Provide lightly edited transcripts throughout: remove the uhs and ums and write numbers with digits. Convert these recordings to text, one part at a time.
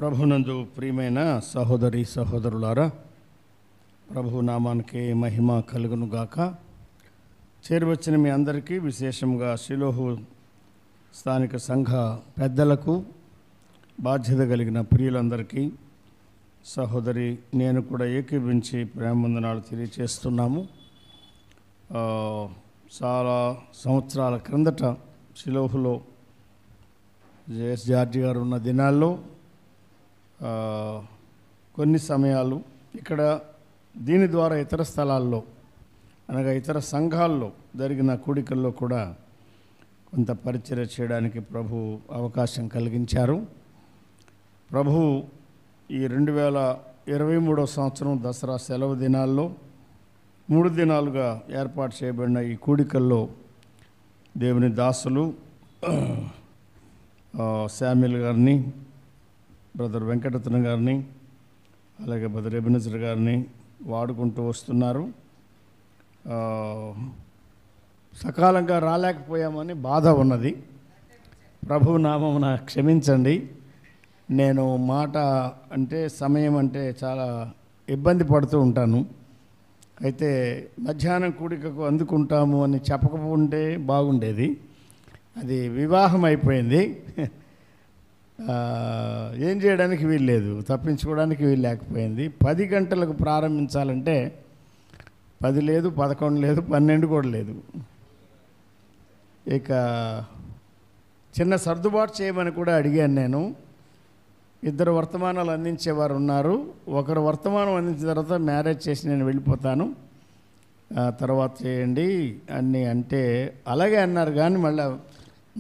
ప్రభునందు ప్రియమైన సహోదరి సహోదరులారా, ప్రభు నామానికి మహిమ కలుగును గాక. చేరువచ్చిన మీ అందరికీ, విశేషంగా షిలోహు స్థానిక సంఘ పెద్దలకు, బాధ్యత కలిగిన ప్రియులందరికీ సహోదరి నేను కూడా ఏకీభించి ప్రేమవందనాలు తెలియచేస్తున్నాము. చాలా సంవత్సరాల క్రిందట షిలోహులో జేఎస్ జార్జి గారు ఉన్న దినాల్లో కొన్ని సమయాలు ఇక్కడ దీని ద్వారా ఇతర స్థలాల్లో అనగా ఇతర సంఘాల్లో జరిగిన కూడికల్లో కూడా కొంత పరిచర్య చేయడానికి ప్రభు అవకాశం కలిగించారు. ప్రభు ఈ 2023 సంవత్సరం దసరా సెలవు దినాల్లో 3 దినాలుగా ఏర్పాటు చేయబడిన ఈ కూడికల్లో దేవుని దాసులు శామ్యుల్ గారిని, బ్రదర్ వెంకటరత్న గారిని, అలాగే బ్రదర్ ఎబెనెజర్ గారిని వాడుకుంటూ వస్తున్నారు. సకాలంగా రాలేకపోయామని బాధ ఉన్నది. ప్రభు నామమున క్షమించండి. నేను మాట అంటే సమయం అంటే చాలా ఇబ్బంది పడుతూ ఉంటాను. అయితే మధ్యాహ్నం కూడికకు అందుకుంటాము అని చెప్పకపోతే బాగుండేది. అది వివాహం అయిపోయింది. ఏం చేయడానికి వీలు లేదు, తప్పించుకోవడానికి వీలు లేకపోయింది. 10 గంటలకు ప్రారంభించాలంటే 10 లేదు, 11 లేదు, 12 కూడా లేదు. ఇక చిన్న సర్దుబాటు చేయమని కూడా అడిగాను నేను. 2 వర్తమానాలు అందించేవారు ఉన్నారు. ఒకరు వర్తమానం అందించిన తర్వాత మ్యారేజ్ చేసి నేను వెళ్ళిపోతాను, తర్వాత చేయండి అని అంటే అలాగే అన్నారు. కానీ మళ్ళీ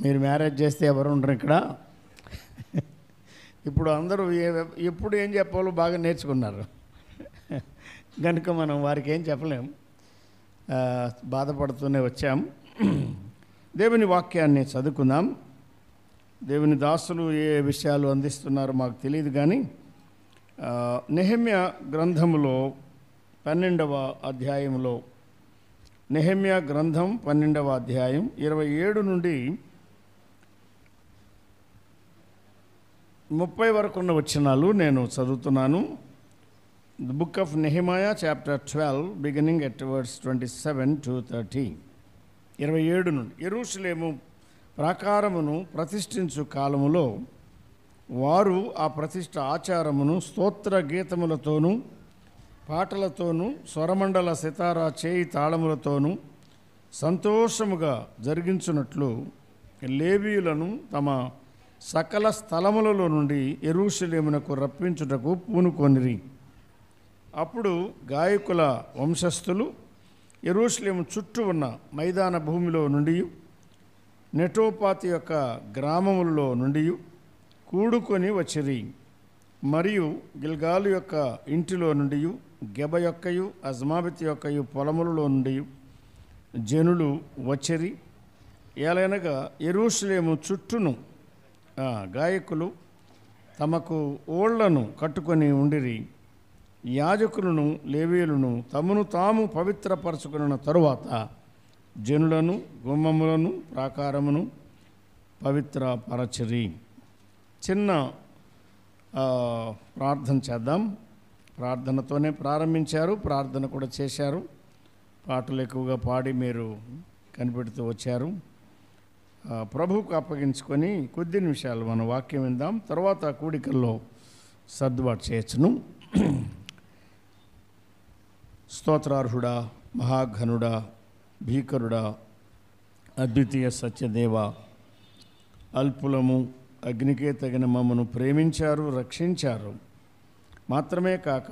మీరు మ్యారేజ్ చేస్తే ఎవరు ఉండరు ఇక్కడ. ఇప్పుడు అందరూ ఎప్పుడు ఏం చెప్పాలో బాగా నేర్చుకున్నారు కనుక మనం వారికి ఏం చెప్పలేం. బాధపడుతూనే వచ్చాం. దేవుని వాక్యాన్ని చదువుకుందాం. దేవుని దాసులు ఏ విషయాలు అందిస్తున్నారో మాకు తెలియదు, కానీ నెహెమ్యా గ్రంథములో 12వ అధ్యాయంలో, నెహెమ్యా గ్రంథం 12వ అధ్యాయం 27 నుండి 30 వరకు ఉన్న వచనాలు నేను చదువుతున్నాను. The book of Nehemiah chapter 12 beginning at words 27 to 30. 27 నుండి. యెరూషలేము ప్రాకారమును ప్రతిష్ఠించు కాలములో వారు ఆ ప్రతిష్ఠ ఆచారమును స్తోత్ర గీతములతోనూ పాటలతోనూ స్వరమండల సితారా చేయి తాళములతోనూ సంతోషముగా జరిగించున్నట్లు లేవీయులను తమ సకల స్థలములలో నుండి యెరూషలేమునకు రప్పించుటకు పూనుకొనిరి. అప్పుడు గాయకుల వంశస్థులు యెరూషలేము చుట్టూ ఉన్న మైదాన భూమిలో నుండి, నెటోపాతి యొక్క గ్రామములలో నుండి కూడుకొని వచ్చిరి. మరియు గిల్గాలు యొక్క ఇంటిలో నుండి, గెబ యొక్కయు అజ్మాబెత్ యొక్కయు పొలములలో నుండి జనులు వచ్చిరి. ఏలైనగా యెరూషలేము చుట్టూను గాయకులు తమకు ఓళ్లను కట్టుకొని ఉండిరి. యాజకులను లేవీయులను తమను తాము పవిత్రపరచుకున్న తరువాత జనులను, గుమ్మములను, ప్రాకారమును పవిత్రపరచిరి. చిన్న ప్రార్థన చేద్దాం. ప్రార్థనతోనే ప్రారంభించారు, ప్రార్థన కూడా చేశారు. పాటలు ఎక్కువగా పాడి మీరు కనిపెడుతూ వచ్చారు. ప్రభువుకు అప్పగించుకొని కొద్ది నిమిషాలు మన వాక్యం విందాం. తర్వాత కూడికల్లో సర్దుబాటు చేయొచ్చును. స్తోత్రార్హుడా, మహాఘనుడా, భీకరుడా, అద్వితీయ సత్యదేవ, అల్పులము, అగ్నికే తగిన మమ్మను ప్రేమించారు, రక్షించారు. మాత్రమే కాక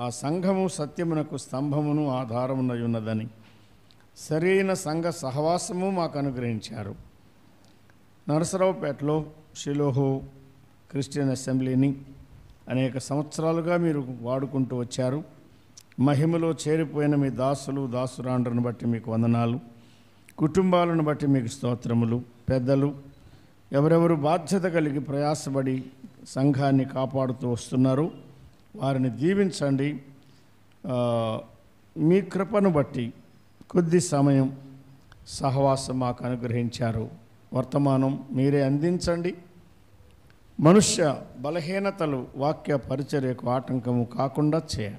ఆ సంఘము సత్యమునకు స్తంభమును ఆధారమునై ఉన్నదని సరైన సంఘ సహవాసము మాకు అనుగ్రహించారు. నరసరావుపేటలో షిలోహు క్రిస్టియన్ అసెంబ్లీని అనేక సంవత్సరాలుగా మీరు వాడుకుంటూ వచ్చారు. మహిమలో చేరిపోయిన మీ దాసులు, దాసురాండ్రను బట్టి మీకు వందనాలు. కుటుంబాలను బట్టి మీకు స్తోత్రములు. పెద్దలు ఎవరెవరు బాధ్యత కలిగి ప్రయాసపడి సంఘాన్ని కాపాడుతూ వస్తున్నారు, వారిని దీవించండి. మీ కృపను బట్టి కొద్ది సమయం సహవాసం మాకు అనుగ్రహించారు. వర్తమానం మీరే అందించండి. మనుష్య బలహీనతలు వాక్య పరిచర్యకు ఆటంకము కాకుండా చేయ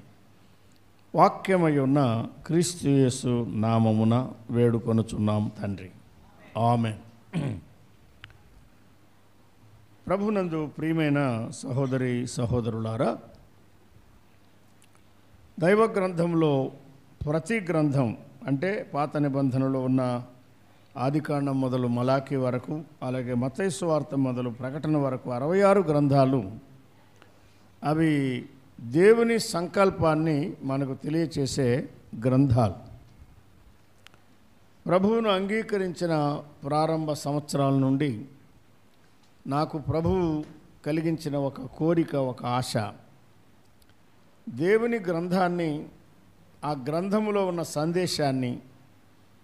వాక్యమై ఉన్న క్రీస్తు యేసు నామమున వేడుకొనుచున్నాం తండ్రి, ఆమేన్. ప్రభునందు ప్రియమైన సహోదరి సహోదరులారా, దైవ గ్రంథంలో ప్రతి గ్రంథం అంటే పాత నిబంధనలో ఉన్న ఆదికాండం మొదలు మలాకీ వరకు, అలాగే మత్తయి సువార్త మొదలు ప్రకటన వరకు 66 గ్రంథాలు అవి దేవుని సంకల్పాన్ని మనకు తెలియచేసే గ్రంథాలు. ప్రభువును అంగీకరించిన ప్రారంభ సంవత్సరాల నుండి నాకు ప్రభువు కలిగించిన ఒక కోరిక, ఒక ఆశ, దేవుని గ్రంథాన్ని, ఆ గ్రంథములో ఉన్న సందేశాన్ని,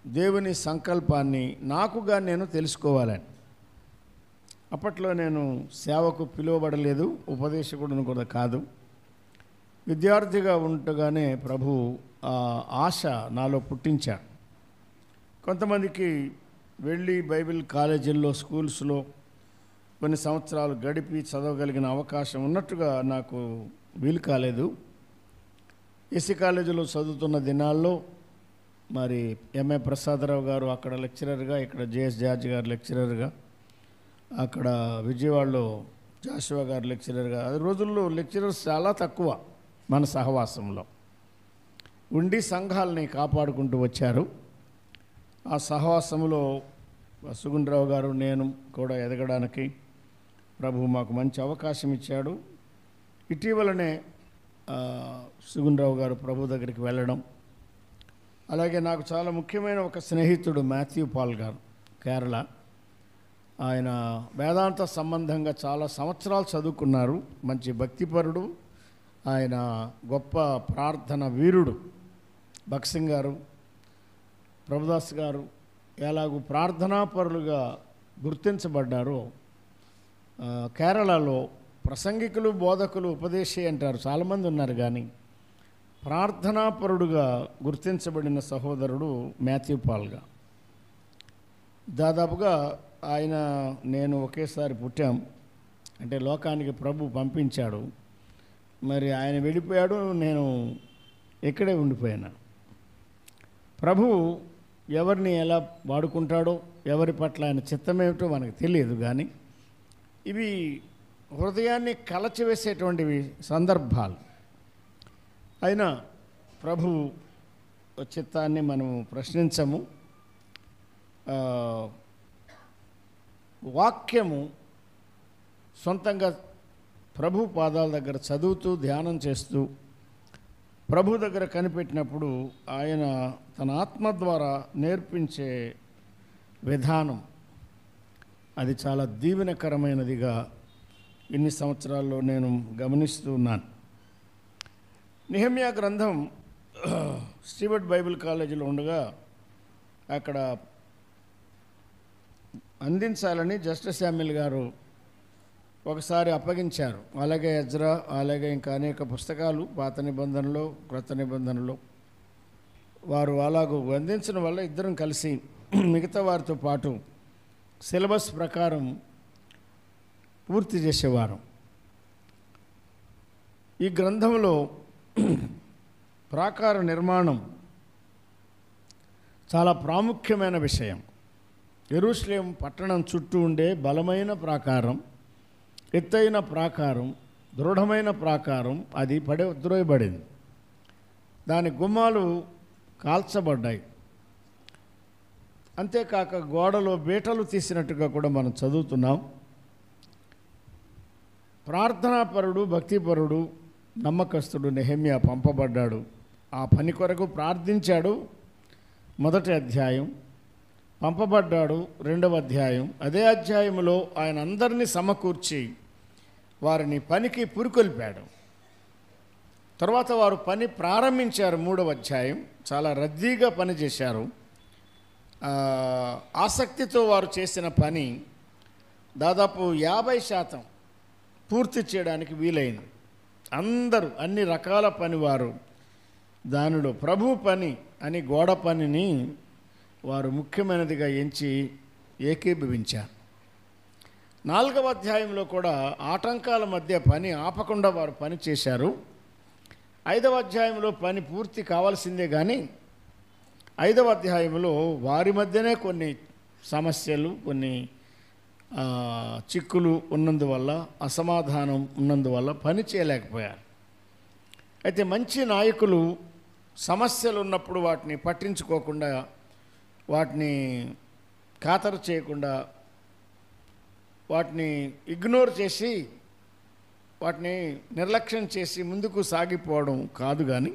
దేవుని సంకల్పాన్ని నాకుగా నేను తెలుసుకోవాలని. అప్పట్లో నేను సేవకు పిలువబడలేదు, ఉపదేశకుడును కూడా కాదు. విద్యార్థిగా ఉండగానే ప్రభు ఆ ఆశ నాలో పుట్టించాడు. కొంతమందికి వెళ్ళి బైబిల్ కాలేజీల్లో, స్కూల్స్లో కొన్ని సంవత్సరాలు గడిపి చదవగలిగిన అవకాశం ఉన్నట్టుగా నాకు వీలు కాలేదు. ఎస్సీ కాలేజీలో చదువుతున్న దినాల్లో మరి ఎంఏ ప్రసాదరావు గారు అక్కడ లెక్చరర్గా, ఇక్కడ జేఎస్ జార్జ్ గారు లెక్చరర్గా, అక్కడ విజయవాడలో జాషువా గారు లెక్చరర్గా. ఆ రోజుల్లో లెక్చరర్స్ చాలా తక్కువ మన సహవాసంలో ఉండి సంఘాలని కాపాడుకుంటూ వచ్చారు. ఆ సహవాసంలో సుగుణరావు గారు, నేను కూడా ఎదగడానికి ప్రభు మాకు మంచి అవకాశం ఇచ్చాడు. ఇటీవలనే సుగుణరావు గారు ప్రభు దగ్గరికి వెళ్ళడం, అలాగే నాకు చాలా ముఖ్యమైన ఒక స్నేహితుడు మాథ్యూ పాల్ గారు, కేరళ. ఆయన వేదాంత సంబంధంగా చాలా సంవత్సరాలు చదువుకున్నారు, మంచి భక్తిపరుడు, ఆయన గొప్ప ప్రార్థన వీరుడు. భక్సింగ్ గారు, ప్రభుదాస్ గారు ఎలాగూ ప్రార్థనాపరులుగా గుర్తించబడ్డారో, కేరళలో ప్రసంగికులు, బోధకులు, ఉపదేశి అంటారు, చాలామంది ఉన్నారు, కానీ ప్రార్థనాపరుడుగా గుర్తించబడిన సహోదరుడు మాథ్యూ పాల్గా. దాదాపుగా ఆయన నేను ఒకేసారి పుట్టాం. అంటే లోకానికి ప్రభు పంపించాడు, మరి ఆయన వెళ్ళిపోయాడు, నేను ఇక్కడే ఉండిపోయాను. ప్రభు ఎవరిని ఎలా వాడుకుంటాడో, ఎవరి పట్ల ఆయన చిత్తమేమిటో మనకు తెలియదు, కానీ ఇవి హృదయాన్ని కలచివేసేటువంటివి సందర్భాలు. అయినా ప్రభు చిత్తాన్ని మనము ప్రశ్నించము. వాక్యము సొంతంగా ప్రభు పాదాల దగ్గర చదువుతూ ధ్యానం చేస్తూ ప్రభు దగ్గర కనిపెట్టినప్పుడు ఆయన తన ఆత్మ ద్వారా నేర్పించే విధానం అది చాలా దీవెనకరమైనదిగా ఇన్ని సంవత్సరాల్లో నేను గమనిస్తూ ఉన్నాను. నెహెమ్యా గ్రంథం స్టీవర్ట్ బైబిల్ కాలేజీలో ఉండగా అక్కడ అందించాలని జస్టిస్ శామ్యుల్ గారు ఒకసారి అప్పగించారు. అలాగే ఎజ్రా, అలాగే ఇంకా అనేక పుస్తకాలు పాత నిబంధనలో, క్రొత్త నిబంధనలో వారు అలాగూ అందించడం వల్ల ఇద్దరం కలిసి మిగతా వారితో పాటు సిలబస్ ప్రకారం పూర్తి చేసేవారు. ఈ గ్రంథంలో ప్రాకార నిర్మాణం చాలా ప్రాముఖ్యమైన విషయం. యెరూషలేం పట్టణం చుట్టూ ఉండే బలమైన ప్రాకారం, ఎత్తైన ప్రాకారం, దృఢమైన ప్రాకారం అది ద్రోయబడింది. దాని గుమ్మాలు కాల్చబడ్డాయి. అంతేకాక గోడలో బీటలు తీసినట్టుగా కూడా మనం చదువుతున్నాం. ప్రార్థనాపరుడు, భక్తిపరుడు, నమ్మకస్తుడు నెహెమ్యా పంపబడ్డాడు. ఆ పని కొరకు ప్రార్థించాడు, మొదటి అధ్యాయం. పంపబడ్డాడు, 2వ అధ్యాయం. అదే అధ్యాయంలో ఆయన అందరినీ సమకూర్చి వారిని పనికి పురికొల్పాడు. తర్వాత వారు పని ప్రారంభించారు. 3వ అధ్యాయం చాలా రద్దీగా పనిచేశారు. ఆసక్తితో వారు చేసిన పని దాదాపు 50% పూర్తి చేయడానికి వీలైంది. అందరూ అన్ని రకాల పనివారు దానిలో ప్రభు పని అని గోడ పనిని వారు ముఖ్యమైనదిగా ఎంచి ఏకీభవించారు. 4వ అధ్యాయంలో కూడా ఆటంకాల మధ్య పని ఆపకుండా వారు పని చేశారు. 5వ అధ్యాయంలో పని పూర్తి కావాల్సిందే, కానీ 5వ అధ్యాయంలో వారి మధ్యనే కొన్ని సమస్యలు, కొన్ని చిక్కులు ఉన్నందువల్ల, అసమాధానం ఉన్నందువల్ల పని చేయలేకపోయారు. అయితే మంచి నాయకులు సమస్యలు ఉన్నప్పుడు వాటిని పట్టించుకోకుండా, వాటిని ఖాతరు చేయకుండా, వాటిని ఇగ్నోర్ చేసి, వాటిని నిర్లక్ష్యం చేసి ముందుకు సాగిపోవడం కాదు, కానీ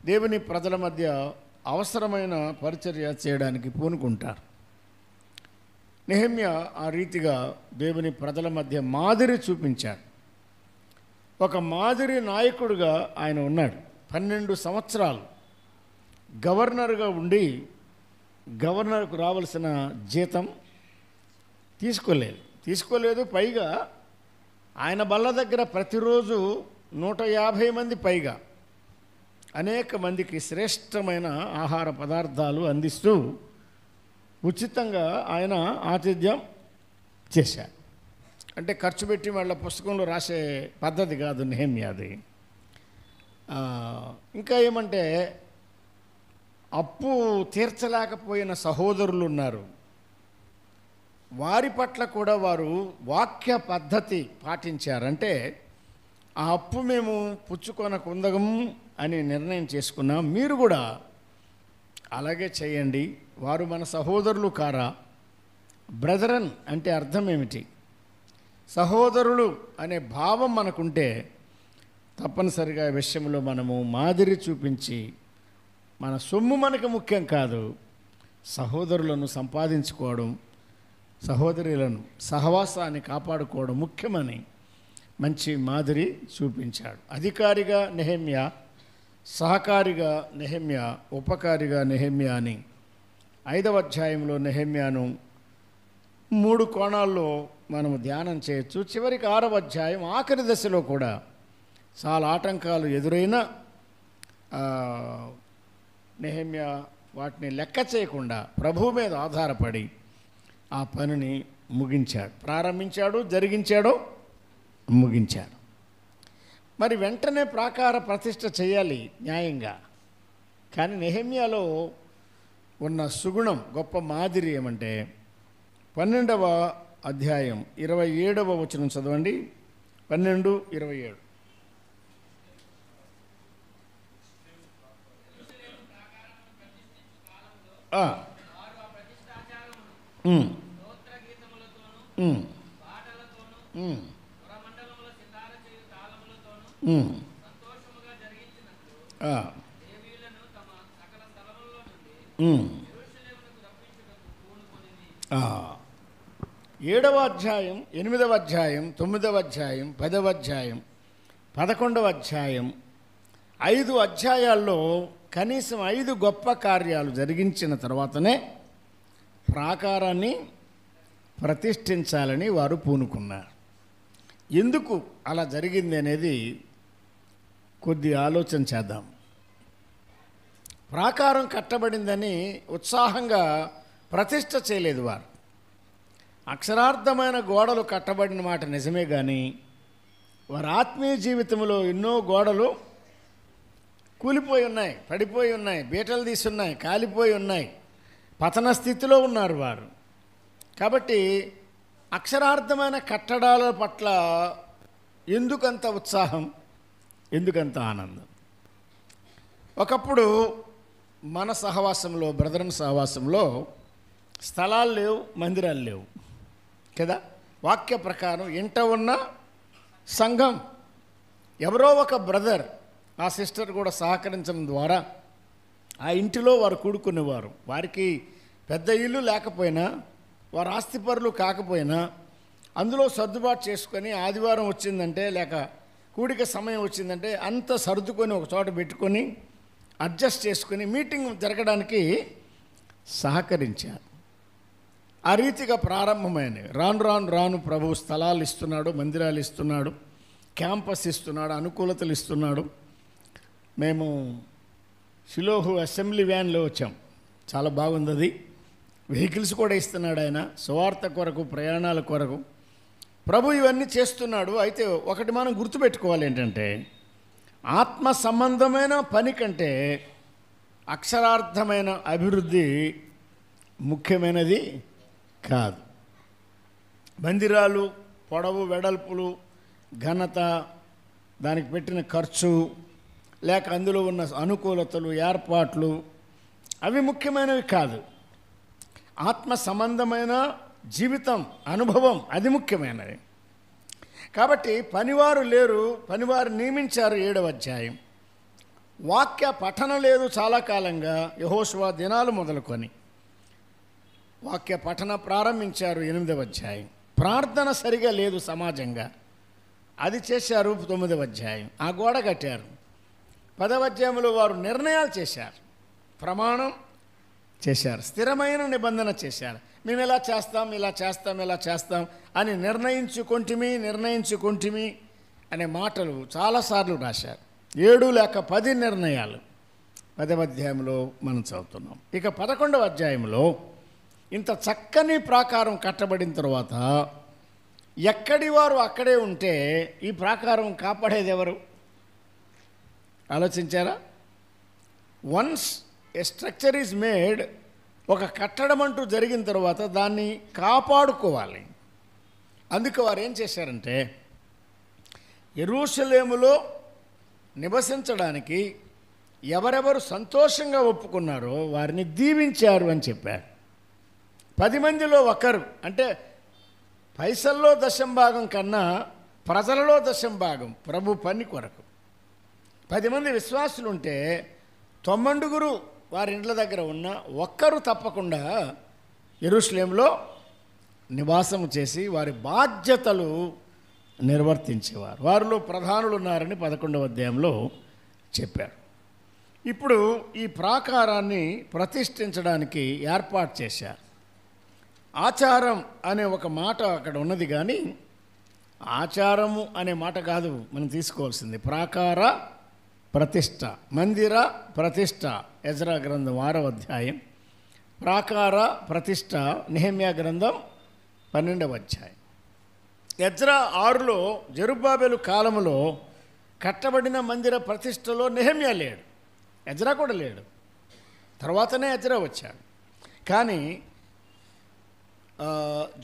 దేవుని ప్రజల మధ్య అవసరమైన పరిచర్య చేయడానికి పూనుకుంటారు. నెహెమ్యా ఆ రీతిగా దేవుని ప్రజల మధ్య మాదిరి చూపించాడు. ఒక మాదిరి నాయకుడిగా ఆయన ఉన్నాడు. 12 సంవత్సరాలు గవర్నర్గా ఉండి గవర్నర్కు రావాల్సిన జీతం తీసుకోలేదు. పైగా ఆయన బల్ల దగ్గర ప్రతిరోజు 150 మంది పైగా అనేక మందికి శ్రేష్టమైన ఆహార పదార్థాలు అందిస్తూ ఉచితంగా ఆయన ఆతిథ్యం చేశారు. అంటే ఖర్చు పెట్టి వాళ్ళ పుస్తకంలో రాసే పద్ధతి కాదు నెహెమ్యాది. ఇంకా ఏమంటే, అప్పు తీర్చలేకపోయిన సహోదరులు ఉన్నారు. వారి పట్ల కూడా వారు వాక్య పద్ధతి పాటించారంటే, ఆ అప్పు మేము పుచ్చుకొనకుందగము అని నిర్ణయం చేసుకున్నాం, మీరు కూడా అలాగే చేయండి. వారు మన సహోదరులు కారా? బ్రదరన్ అంటే అర్థం ఏమిటి? సహోదరులు అనే భావం మనకుంటే తప్పనిసరిగా ఈ విషయంలో మనము మాదిరి చూపించి, మన సొమ్ము మనకు ముఖ్యం కాదు, సహోదరులను సంపాదించుకోవడం, సహోదరులను సహవాసాన్ని కాపాడుకోవడం ముఖ్యమని మంచి మాదిరి చూపించాడు. అధికారిగా నెహెమ్యా, సహకారిగా నెహెమ్యా, ఉపకారిగా నెహెమ్యా అని 5వ అధ్యాయంలో నెహెమ్యాను 3 కోణాల్లో మనము ధ్యానం చేయొచ్చు. చివరికి 6వ అధ్యాయం ఆఖరి దశలో కూడా చాలా ఆటంకాలు ఎదురైనా నెహెమ్యా వాటిని లెక్క చేయకుండా ప్రభువు మీద ఆధారపడి ఆ పనిని ముగించాడు. ప్రారంభించాడు, జరిగించాడు, ముగించాడు. మరి వెంటనే ప్రాకార ప్రతిష్ఠ చేయాలి న్యాయంగా. కానీ నెహెమ్యాలో ఉన్న సుగుణం, గొప్ప మాదిరి ఏమంటే 12వ అధ్యాయం 27వ వచనం చదవండి. 12:27. ఏడవ అధ్యాయం, 8వ అధ్యాయం, 9వ అధ్యాయం, 10వ అధ్యాయం, 11వ అధ్యాయం, 5 అధ్యాయాల్లో కనీసం 5 గొప్ప కార్యాలు జరిగించిన తర్వాతనే ప్రాకారాన్ని ప్రతిష్ఠించాలని వారు పూనుకున్నారు. ఎందుకు అలా జరిగింది అనేది కొద్ది ఆలోచన చేద్దాం. ప్రాకారం కట్టబడిందని ఉత్సాహంగా ప్రతిష్ఠ చేయలేదు వారు. అక్షరార్థమైన గోడలు కట్టబడిన మాట నిజమే, కానీ వారి ఆత్మీయ జీవితంలో ఎన్నో గోడలు కూలిపోయి ఉన్నాయి, పడిపోయి ఉన్నాయి, బీటలు తీసున్నాయి, కాలిపోయి ఉన్నాయి, పతన స్థితిలో ఉన్నారు వారు. కాబట్టి అక్షరార్థమైన కట్టడాల పట్ల ఎందుకంత ఉత్సాహం, ఎందుకంత ఆనందం? ఒకప్పుడు మన సహవాసంలో, బ్రదరన్ సహవాసంలో స్థలాలు లేవు, మందిరాలు లేవు కదా. వాక్య ప్రకారం ఇంట ఉన్న సంఘం, ఎవరో ఒక బ్రదర్, ఆ సిస్టర్ కూడా సహకరించడం ద్వారా ఆ ఇంటిలో వారు కూడుకునేవారు. వారికి పెద్ద ఇల్లు లేకపోయినా, వారు ఆస్తిపరులు కాకపోయినా, అందులో సర్దుబాటు చేసుకొని ఆదివారం వచ్చిందంటే, లేక కూడిక సమయం వచ్చిందంటే అంత సర్దుకొని ఒక చోట పెట్టుకొని అడ్జస్ట్ చేసుకొని మీటింగ్ జరగడానికి సహకరించారు. ఆ రీతిగా ప్రారంభమైనవి. రాను ప్రభు స్థలాలు ఇస్తున్నాడు, మందిరాలు ఇస్తున్నాడు, క్యాంపస్ ఇస్తున్నాడు, అనుకూలతలు ఇస్తున్నాడు. మేము షిలోహు అసెంబ్లీ వ్యాన్లో వచ్చాం, చాలా బాగుంది అది. వెహికల్స్ కూడా ఇస్తున్నాడు ఆయన సువార్త కొరకు, ప్రయాణాల కొరకు. ప్రభు ఇవన్నీ చేస్తున్నాడు. అయితే ఒకటి మనం గుర్తుపెట్టుకోవాలి ఏంటంటే, ఆత్మ సంబంధమైన పని కంటే అక్షరార్థమైన అభివృద్ధి ముఖ్యమైనది కాదు. మందిరాలు పొడవు, వెడల్పులు, ఘనత, దానికి పెట్టిన ఖర్చు, లేక అందులో ఉన్న అనుకూలతలు, ఏర్పాట్లు, అవి ముఖ్యమైనవి కాదు. ఆత్మ సంబంధమైన జీవితం, అనుభవం, అది ముఖ్యమైనది. కాబట్టి పనివారు లేరు, పనివారు నియమించారు 7వ అధ్యాయం. వాక్య పఠనం లేదు చాలా కాలంగా, యెహోషువ దినాలు మొదలుకొని వాక్య పఠన ప్రారంభించారు 8వ అధ్యాయం. ప్రార్థన సరిగా లేదు సమాజంగా, అది చేశారు 9వ అధ్యాయం. ఆ గోడ కట్టారు. 10వ అధ్యాయంలో వారు నిర్ణయాలు చేశారు, ప్రమాణం చేశారు, స్థిరమైన నిబంధన చేశారు. మేము ఇలా చేస్తాం, ఇలా చేస్తాం, ఇలా చేస్తాం అని నిర్ణయించుకుంటిమి అనే మాటలు చాలాసార్లు రాశారు. 7 లేక 10 నిర్ణయాలు 10వ అధ్యాయంలో మనం చదువుతున్నాం. ఇక 11వ అధ్యాయంలో ఇంత చక్కని ప్రాకారం కట్టబడిన తర్వాత ఎక్కడి వారు అక్కడే ఉంటే ఈ ప్రాకారం కాపాడేది ఎవరు? ఆలోచించారా? Once A structure is made, ఒక కట్టడం అంటూ జరిగిన తర్వాత దాన్ని కాపాడుకోవాలి. అందుకు వారు ఏం చేశారంటే, యెరూషలేములో నివసించడానికి ఎవరెవరు సంతోషంగా ఒప్పుకున్నారో వారిని దీవించారు అని చెప్పారు. 10 మందిలో ఒకరు, అంటే పైసల్లో 10% కన్నా ప్రజలలో 10% ప్రభు పని కొరకు. 10 మంది విశ్వాసులు ఉంటే 9 వారి ఇండ్ల దగ్గర ఉన్న ఒక్కరు తప్పకుండా యెరూషలేములో నివాసము చేసి వారి బాధ్యతలు నిర్వర్తించేవారు. వారిలో ప్రధానులు ఉన్నారని 11వ అధ్యాయంలో చెప్పారు. ఇప్పుడు ఈ ప్రాకారాన్ని ప్రతిష్ఠించడానికి ఏర్పాటు చేశారు. ఆచారం అనే ఒక మాట అక్కడ ఉన్నది, కానీ ఆచారము అనే మాట కాదు మనం తీసుకోవాల్సింది. ప్రాకార ప్రతిష్ఠ, మందిర ప్రతిష్ఠ, ఎజ్రా గ్రంథం 6వ అధ్యాయం. ప్రాకార ప్రతిష్ఠ నెహెమ్యా గ్రంథం 12వ అధ్యాయం. ఎజ్రా 6లో జెరుబ్బాబెలు కాలములో కట్టబడిన మందిర ప్రతిష్టలో నెహెమ్యా లేడు, ఎజ్రా కూడా లేడు. తర్వాతనే ఎజ్రా వచ్చాడు. కానీ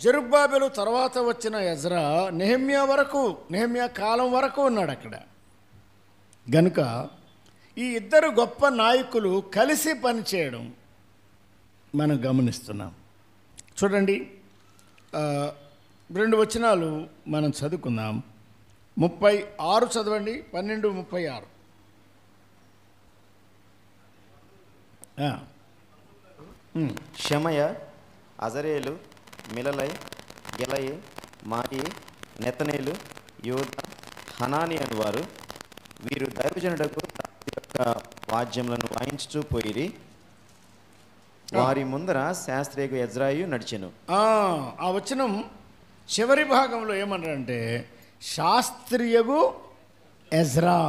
జెరుబ్బాబెలు తర్వాత వచ్చిన ఎజ్రా నెహెమ్యా కాలం వరకు ఉన్నాడు అక్కడ. గనుక ఈ ఇద్దరు గొప్ప నాయకులు కలిసి పనిచేయడం మనం గమనిస్తున్నాం. చూడండి, 2 వచనాలు మనం చదువుకుందాం. 36 చదవండి, 12:36. షమయ, అజరేలు, మిలలై, గెలయి, మాయి, నెతనేలు, యోధ, హనాని అనువారు వీరు దైవజనుడకు యొక్క వాద్యములను వాయించుచూ పోయిరి. వారి ముందర శాస్త్రియగు ఎజ్రాయు నడిచెను. ఆ వచనం చివరి భాగంలో ఏమన్నాడంటే శాస్త్రియగు ఎజ్రా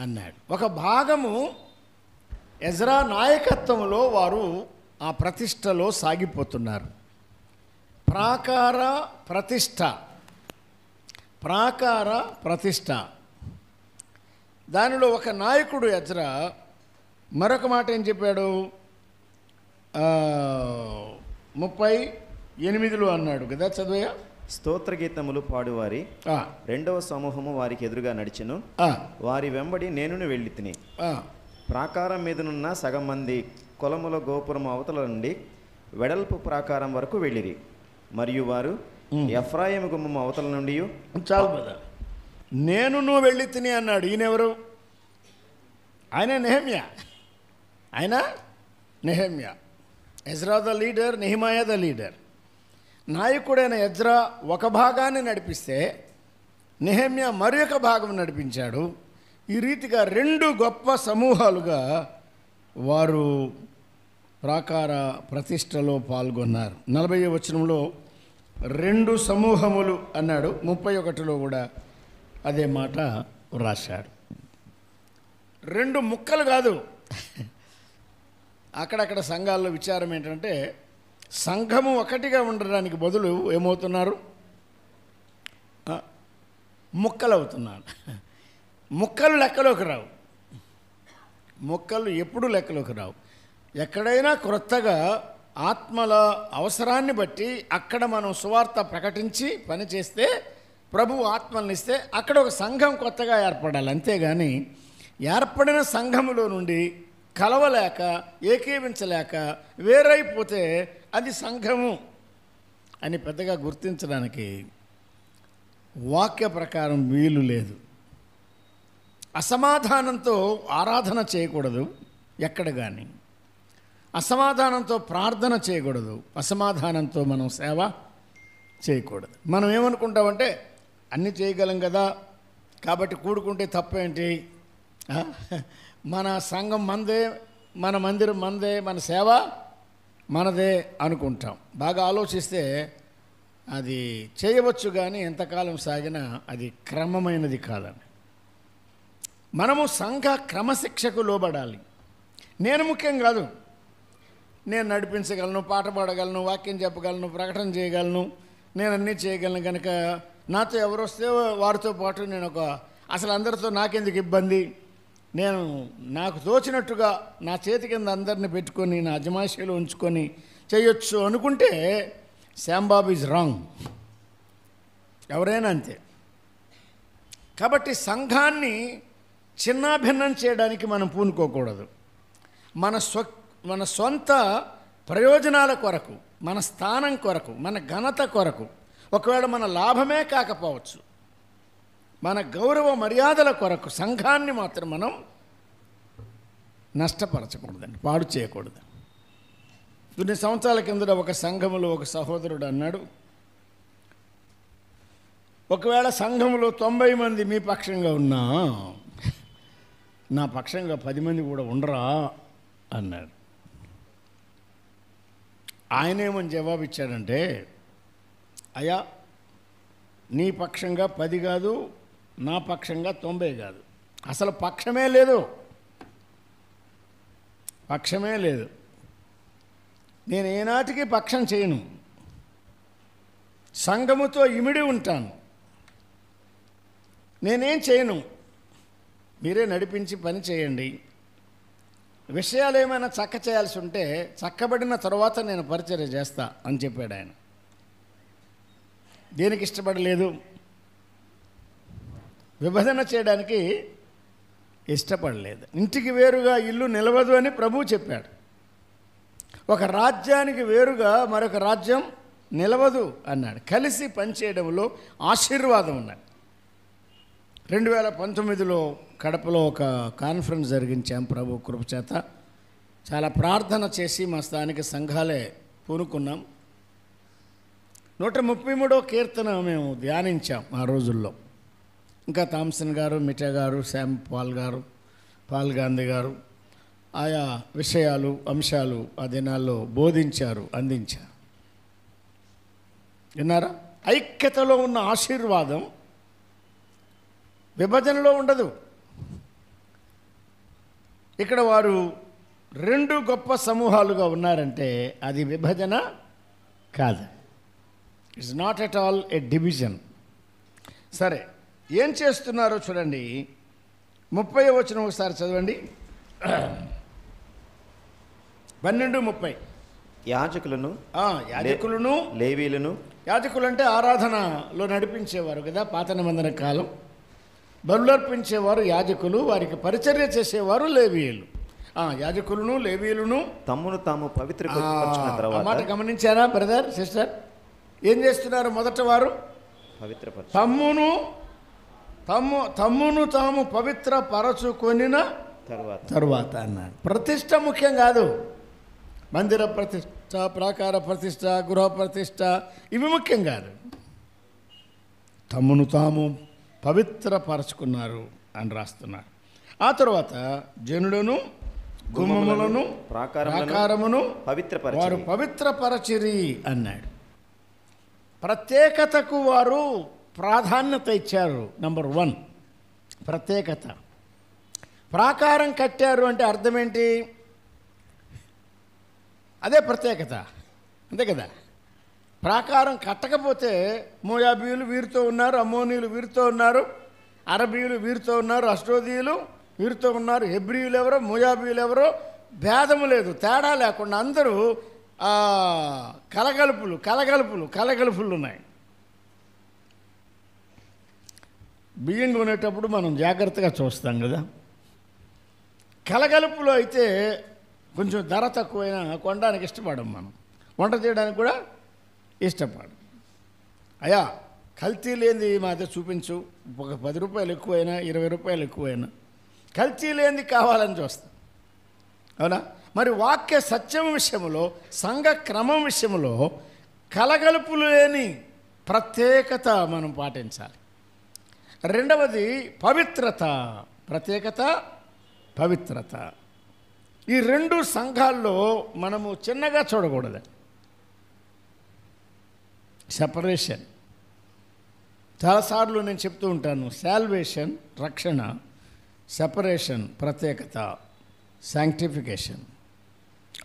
అన్నాడు. ఒక భాగము ఎజ్రా నాయకత్వంలో వారు ఆ ప్రతిష్టలో సాగిపోతున్నారు. ప్రాకార ప్రతిష్ట దానిలో ఒక నాయకుడు ఎజ్రా. మరొక మాట ఏం చెప్పాడు? 38లో అన్నాడు కదా, చదివయ్యా. స్తోత్ర గీతములు పాడువారి 2వ సమూహము వారికి ఎదురుగా నడిచెను. వారి వెంబడి నేనును వెళ్ళి తిని ప్రాకారం మీదనున్న సగం మంది కొలముల గోపురం అవతల నుండి వెడల్పు ప్రాకారం వరకు వెళ్ళిరి. మరియు వారు ఎఫ్రాయిము గుమ్మం అవతల నుండి చాలు కదా, నేనును వెళ్ళి తిని అన్నాడు. ఈయనెవరు? ఆయన Nehemiah. Ezra the leader, Nehemiah the leader. నాయకుడైన ఎజ్రా ఒక భాగాన్ని నడిపిస్తే నెహెమ్యా మరి ఒక భాగం నడిపించాడు. ఈ రీతిగా 2 గొప్ప సమూహాలుగా వారు ప్రాకార ప్రతిష్టలో పాల్గొన్నారు. 40వ వచనంలో 2 సమూహములు అన్నాడు. 31లో కూడా అదే మాట రాశాడు. 2 ముక్కలు కాదు. అక్కడక్కడ సంఘాల్లో విచారం ఏంటంటే సంఘము ఒకటిగా ఉండడానికి బదులు ఏమవుతున్నారు? ముక్కలు అవుతున్నారు. ముక్కలు లెక్కలోకి రావు. ముక్కలు ఎప్పుడు లెక్కలోకి రావు. ఎక్కడైనా క్రొత్తగా ఆత్మల అవసరాన్ని బట్టి అక్కడ మనం సువార్త ప్రకటించి పని చేస్తే, ప్రభువు ఆత్మల్ని ఇస్తే అక్కడ ఒక సంఘం కొత్తగా ఏర్పడాలి. అంతేగాని ఏర్పడిన సంఘములో నుండి కలవలేక ఏకీవించలేక వేరైపోతే అది సంఘము అని పెద్దగా గుర్తించడానికి వాక్య ప్రకారం వీలు లేదు. అసమాధానంతో ఆరాధన చేయకూడదు ఎక్కడ కానీ. అసమాధానంతో ప్రార్థన చేయకూడదు. అసమాధానంతో మనం సేవ చేయకూడదు. మనం ఏమనుకుంటామంటే అన్నీ చేయగలం కదా, కాబట్టి కూడుకుంటే తప్పేంటి, మన సంఘం మందే, మన మందిరం మందే, మన సేవ మనదే అనుకుంటాం. బాగా ఆలోచిస్తే అది చేయవచ్చు, కానీ ఎంతకాలం సాగినా అది క్రమమైనది కాదని. మనము సంఘ క్రమశిక్షకు లోబడాలి. నేను ముఖ్యం కాదు. నేను నడిపించగలను, పాట పాడగలను, వాక్యం చెప్పగలను, ప్రకటన చేయగలను, నేను అన్నీ చేయగలను. కనుక నాతో ఎవరు వస్తే వారితో పాటు నేను అసలు అందరితో నాకెందుకు ఇబ్బంది, నేను నాకు తోచినట్టుగా నా చేతి కింద అందరిని పెట్టుకొని నా అజమాయిషీలో ఉంచుకొని చేయొచ్చు అనుకుంటే శ్యాంబాబు ఈజ్ రాంగ్. ఎవరైనా అంతే. కాబట్టి సంఘాన్ని చిన్నాభిన్నం చేయడానికి మనం పూనుకోకూడదు. మన సొంత ప్రయోజనాల కొరకు, మన స్థానం కొరకు, మన ఘనత కొరకు, ఒకవేళ మన లాభమే కాకపోవచ్చు, మన గౌరవ మర్యాదల కొరకు సంఘాన్ని మాత్రం మనం నష్టపరచకూడదండి, పాడు చేయకూడదు. కొన్ని సంవత్సరాల కిందట ఒక సంఘములో ఒక సహోదరుడు అన్నాడు, ఒకవేళ సంఘములో 90 మంది మీ పక్షంగా ఉన్నా నా పక్షంగా 10 మంది కూడా ఉండరా అన్నాడు. ఆయన ఏమని జవాబు ఇచ్చాడంటే, అయ్యా నీ పక్షంగా 10 కాదు, నా పక్షంగా 90 కాదు, అసలు పక్షమే లేదు, పక్షమే లేదు. నేను ఏనాటికి పక్షం చేయను, సంఘముతో ఇమిడి ఉంటాను, నేనేం చేయను, మీరే నడిపించి పని చేయండి. విషయాలు ఏమైనా చక్క చేయాల్సి ఉంటే చక్కబడిన తర్వాత నేను పరిచర్య చేస్తా అని చెప్పాడు ఆయన. దేనికి ఇష్టపడలేదు, విభజన చేయడానికి ఇష్టపడలేదు. ఇంటికి వేరుగా ఇల్లు నిలవదు అని ప్రభువు చెప్పాడు. ఒక రాజ్యానికి వేరుగా మరొక రాజ్యం నిలవదు అన్నాడు. కలిసి పనిచేయడంలో ఆశీర్వాదం ఉన్నది. 2019లో కడపలో ఒక కాన్ఫరెన్స్ జరిగించాం ప్రభు కృపచేత. చాలా ప్రార్థన చేసి మా స్థానిక సంఘాలే పూనుకున్నాం. 133వ కీర్తన మేము ధ్యానించాం ఆ రోజుల్లో. ఇంకా థామ్సన్ గారు, మిటా గారు, శామ్ పాల్ గారు, పాల్ గాంధీ గారు ఆయా విషయాలు, అంశాలు ఆ దినాల్లో బోధించారు, అందించారు. విన్నారా? ఐక్యతలో ఉన్న ఆశీర్వాదం విభజనలో ఉండదు. ఇక్కడ వారు 2 గొప్ప సమూహాలుగా ఉన్నారంటే అది విభజన కాదు. It's not at all A division. సరే, ఏం చేస్తున్నారో చూడండి. 30వ వచనం ఒకసారి చదవండి. 12:30. యాజకులను లేవీయులను. యాజకులు అంటే ఆరాధనలో నడిపించేవారు కదా పాత నిబంధన కాలం. బలులర్పించేవారు యాజకులు, వారికి పరిచర్య చేసేవారు లేవీయులు. యాజకులను లేవీయులను తమ్మును తాము పవిత్రపరచుకున్న తర్వాత, మాట గమనించారా బ్రదర్ సిస్టర్? ఏం చేస్తున్నారు? మొదట వారు తమ్మును తాము పవిత్రపరచుకొనిన తరువాత అన్నాడు. ప్రతిష్ట ముఖ్యం కాదు. మందిర ప్రతిష్ట, ప్రాకార ప్రతిష్ట, గృహ ప్రతిష్ట ఇవి ముఖ్యం కాదు. తమ్మును తాము పవిత్రపరచుకున్నారు అని రాస్తున్నారు. ఆ తర్వాత జనులను, గుమ్మములను, ప్రాకారమును వారు పవిత్రపరచిరి అన్నాడు. ప్రత్యేకతకు వారు ప్రాధాన్యత ఇచ్చారు. నంబర్ 1 ప్రత్యేకత. ప్రాకారం కట్టారు అంటే అర్థం ఏంటి? అదే ప్రత్యేకత. అంతే కదా. ప్రాకారం కట్టకపోతే మోయాబీయులు వీరితో ఉన్నారు, అమ్మోనీయులు వీరితో ఉన్నారు, అరబీయులు వీరితో ఉన్నారు, అష్టోదీయులు వీరితో ఉన్నారు, హెబ్రీయులు ఎవరో మోయాబీయులు ఎవరో భేదము లేదు, తేడా లేకుండా అందరూ కలగలుపులు ఉన్నాయి. బియ్యం కొనేటప్పుడు మనం జాగ్రత్తగా చూస్తాం కదా. కలగలుపులో అయితే కొంచెం ధర తక్కువైనా కొనడానికి ఇష్టపడం, మనం వంట చేయడానికి కూడా ఇష్టపడం. అయ్యా కల్తీ లేనిది మా దగ్గర చూపించు, ఒక 10 రూపాయలు ఎక్కువైనా 20 రూపాయలు ఎక్కువైనా కల్తీ లేనిది కావాలని చూస్తాం, అవునా? మరి వాక్య సత్యం విషయంలో, సంఘ క్రమం విషయంలో కలగలుపులు లేని ప్రత్యేకత మనం పాటించాలి. రెండవది పవిత్రత, ప్రత్యేకత, పవిత్రత. ఈ 2 సంఘాల్లో మనము చిన్నగా చూడకూడదు. సెపరేషన్, చాలాసార్లు నేను చెప్తూ ఉంటాను, సాల్వేషన్ రక్షణ, సెపరేషన్ ప్రత్యేకత, శాంక్టిఫికేషన్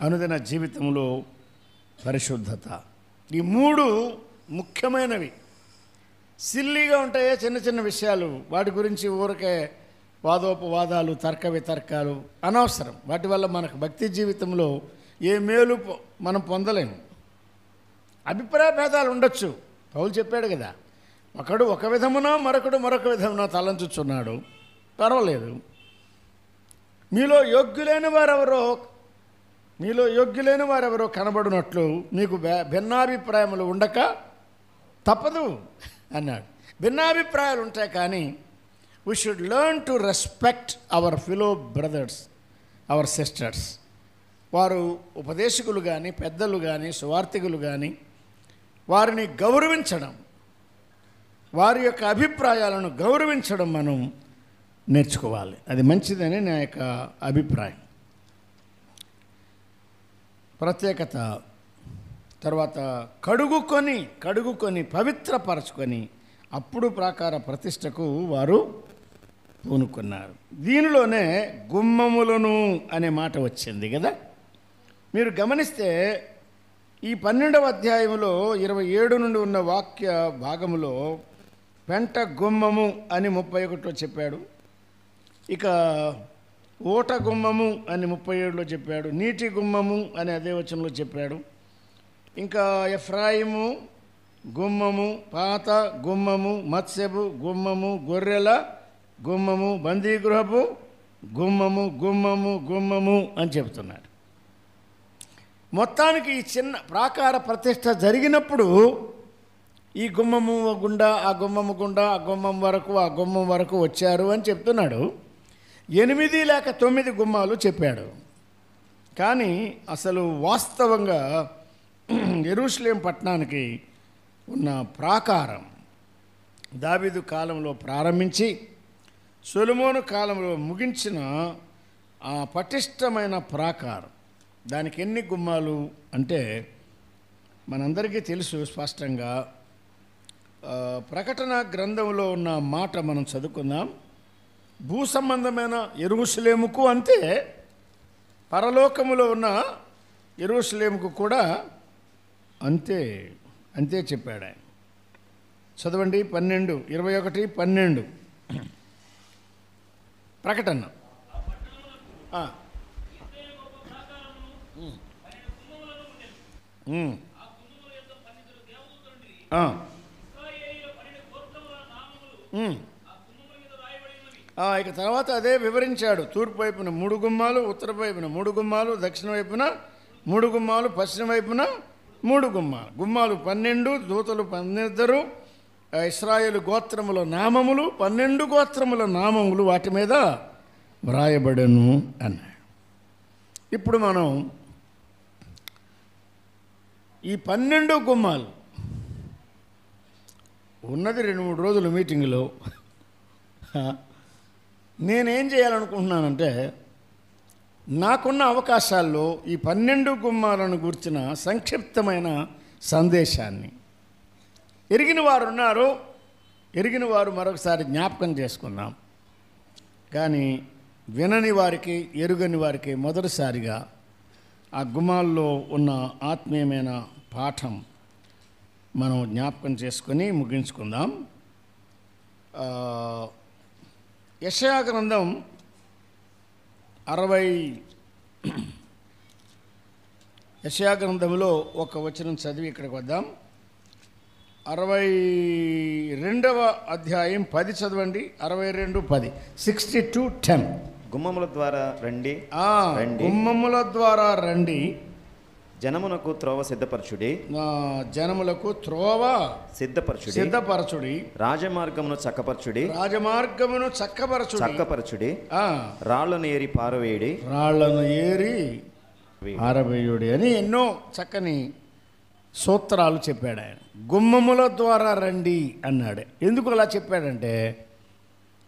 అనుదిన జీవితంలో పరిశుద్ధత. ఈ 3 ముఖ్యమైనవి. సిల్లీగా ఉంటాయే చిన్న చిన్న విషయాలు, వాటి గురించి ఊరికే వాదోపవాదాలు, తర్క వితర్కాలు అనవసరం. వాటి వల్ల మనకు భక్తి జీవితంలో ఏ మేలు మనం పొందలేము. అభిప్రాయ భేదాలు ఉండొచ్చు. పౌలు చెప్పాడు కదా, ఒకడు ఒక విధమున మరొకడు మరొక విధమున తలంచుచున్నాడు, పర్వాలేదు. మీలో యోగ్యులైన వారెవరో కనబడినట్లు మీకు భిన్నాభిప్రాయములు ఉండక తప్పదు అన్నాడు. భిన్నాభిప్రాయాలు ఉంటాయి, కానీ we should learn to respect hour fellow brothers, hour sisters. వారు ఉపదేశకులు కానీ, పెద్దలు కానీ, సువార్థికులు కానీ, వారిని గౌరవించడం, వారి యొక్క అభిప్రాయాలను గౌరవించడం మనం నేర్చుకోవాలి. అది మంచిదని నా యొక్క అభిప్రాయం. ప్రత్యేకత. తర్వాత కడుగుకొని పవిత్రపరచుకొని అప్పుడు ప్రాకార ప్రతిష్టకు వారు పూనుకున్నారు. దీనిలోనే గుమ్మములను అనే మాట వచ్చింది కదా. మీరు గమనిస్తే ఈ 12వ అధ్యాయంలో 27 నుండి ఉన్న వాక్య భాగములో పెంట గుమ్మము అని 31లో చెప్పాడు. ఇక ఓట గుమ్మము అని 37లో చెప్పాడు. నీటి గుమ్మము అని అదే వచనంలో చెప్పాడు. ఇంకా ఎఫ్రాయిము గుమ్మము, పాత గుమ్మము, మత్స్యపు గుమ్మము, గొర్రెల గుమ్మము, బందీగృహపు గుమ్మము అని చెబుతున్నాడు. మొత్తానికి ఈ చిన్న ప్రాకార ప్రతిష్ట జరిగినప్పుడు ఈ గుమ్మము గుండా ఆ గుమ్మము గుండా ఆ గుమ్మం వరకు వచ్చారు అని చెప్తున్నాడు. 8 లేక 9 గుమ్మాలు చెప్పాడు. కానీ అసలు వాస్తవంగా యెరూషలేం పట్టణానికి ఉన్న ప్రాకారం దావీదు కాలంలో ప్రారంభించి సొలొమోను కాలంలో ముగించిన ఆ పటిష్టమైన ప్రాకారం, దానికి ఎన్ని గుమ్మాలు అంటే మనందరికీ తెలుసు స్పష్టంగా. ప్రకటన గ్రంథంలో ఉన్న మాట మనం చదువుకుందాం. భూ సంబంధమైన యెరూషలేముకు అంతే, పరలోకములో ఉన్న యెరూషలేముకు కూడా అంతే చెప్పాడు ఆయన. చదవండి 12, 21, 12 ప్రకటన. ఇక తర్వాత అదే వివరించాడు. తూర్పు వైపున 3 గుమ్మాలు, ఉత్తర వైపున 3 గుమ్మాలు, దక్షిణ వైపున 3 గుమ్మాలు, పశ్చిమ వైపున 3 గుమ్మాలు 12, దూతలు 12, ఇశ్రాయేలు గోత్రముల నామములు 12 గోత్రముల నామములు వాటి మీద వ్రాయబడను అన్నాడు. ఇప్పుడు మనం ఈ 12 గుమ్మాలు ఉన్నది 2-3 రోజుల మీటింగ్లో. నేనేం చేయాలనుకుంటున్నానంటే, నాకున్న అవకాశాల్లో ఈ 12 గుమ్మాలను గురించిన సంక్షిప్తమైన సందేశాన్ని ఎరిగిన వారు ఉన్నారు, ఎరిగిన వారు మరొకసారి జ్ఞాపకం చేసుకుందాం. కానీ వినని వారికి, ఎరుగని వారికి మొదటిసారిగా ఆ గుమ్మాల్లో ఉన్న ఆత్మీయమైన పాఠం మనం జ్ఞాపకం చేసుకొని ముగించుకుందాం. యెషయా గ్రంథం 60 యెషయా గ్రంథంలో ఒక వచనం చదివి ఇక్కడికి వద్దాం. 62వ అధ్యాయం 10 చదవండి. 62:10 62:10. గుమ్మముల ద్వారా రండి, గుమ్మముల ద్వారా రండి, జనమునకు త్రోవ సిద్ధపరచుడి, జనములకు త్రోవ సిద్ధపరచుడి, రాజమార్గమును చక్కపరచుడి, చక్కపరచుడి, రాళ్లను ఏరి పారవేయుడి అని ఎన్నో చక్కని సూత్రాలు చెప్పాడు ఆయన. గుమ్మముల ద్వారా రండి అన్నాడు. ఎందుకు అలా చెప్పాడంటే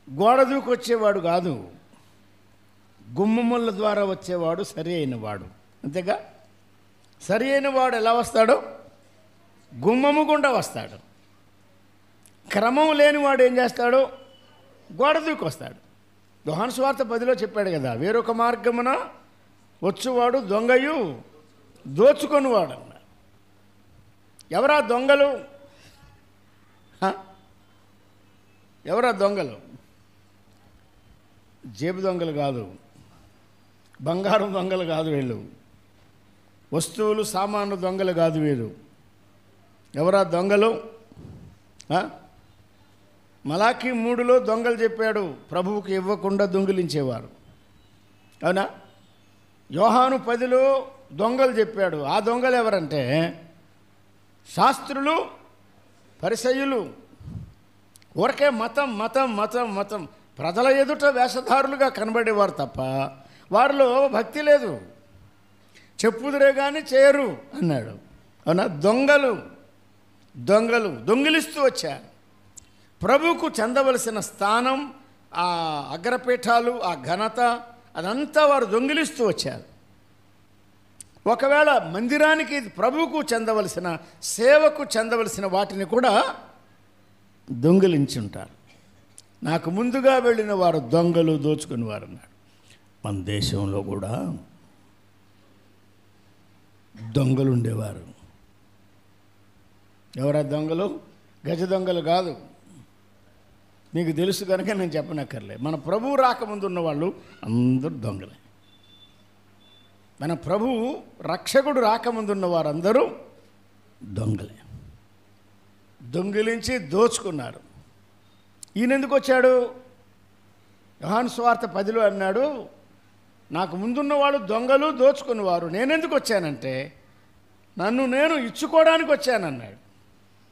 గోడ దూకి వచ్చేవాడు కాదు, గుమ్మముల ద్వారా వచ్చేవాడు సరి అయినవాడు. అంతేగా, సరి అయినవాడు ఎలా వస్తాడో గుమ్మము గుండా వస్తాడు. క్రమం లేనివాడు ఏం చేస్తాడో గోడ దూకి వస్తాడు. యోహాను సువార్త 10లో చెప్పాడు కదా, వేరొక మార్గమున వచ్చువాడు దొంగయు దోచుకొనివాడు అన్నాడు. ఎవరా దొంగలు? ఎవరా దొంగలు? జేబు దొంగలు కాదు, బంగారం దొంగలు కాదు వీళ్ళు, వస్తువులు సామాన్లు దొంగలు కాదు వీరు. ఎవరా దొంగలు? మలాకీ 3లో దొంగలు చెప్పాడు, ప్రభువుకి ఇవ్వకుండా దొంగిలించేవారు. అవునా? యోహాను 10లో దొంగలు చెప్పాడు. ఆ దొంగలు ఎవరంటే శాస్త్రులు, పరిసయ్యులు. ఊరకే మతం మతం మతం మతం ప్రజల ఎదుట వేషధారులుగా కనబడేవారు తప్ప వారిలో భక్తి లేదు. చెప్పుదురే కానీ చేయరు అన్నాడు. అవునా? దొంగలు దొంగిలిస్తూ వచ్చారు. ప్రభువుకు చెందవలసిన స్థానం, ఆ అగ్రపీఠాలు, ఆ ఘనత అదంతా వారు దొంగిలిస్తూ వచ్చారు. ఒకవేళ మందిరానికి, ప్రభువుకు చెందవలసిన, సేవకు చెందవలసిన వాటిని కూడా దొంగిలించి ఉంటారు. నాకు ముందుగా వెళ్ళిన వారు దొంగలు, దోచుకుని వారు అన్నాడు. మన దేశంలో కూడా దొంగలు ఉండేవారు. ఎవరా దొంగలు? గజ దొంగలు కాదు. మీకు తెలుసు కనుక నేను చెప్పనక్కర్లే. మన ప్రభువు రాకముందు ఉన్న వాళ్ళు అందరూ దొంగలే. మన ప్రభువు రక్షకుడు రాకముందున్న వారందరూ దొంగలే. దొంగిలించి దోచుకున్నారు. ఈయన ఎందుకు వచ్చాడు? యోహాను సువార్త 10లో అన్నాడు, నాకు ముందున్న వాళ్ళు దొంగలు, దోచుకునేవారు. నేనెందుకు వచ్చానంటే నన్ను నేను ఇచ్చుకోవడానికి వచ్చానన్నాడు,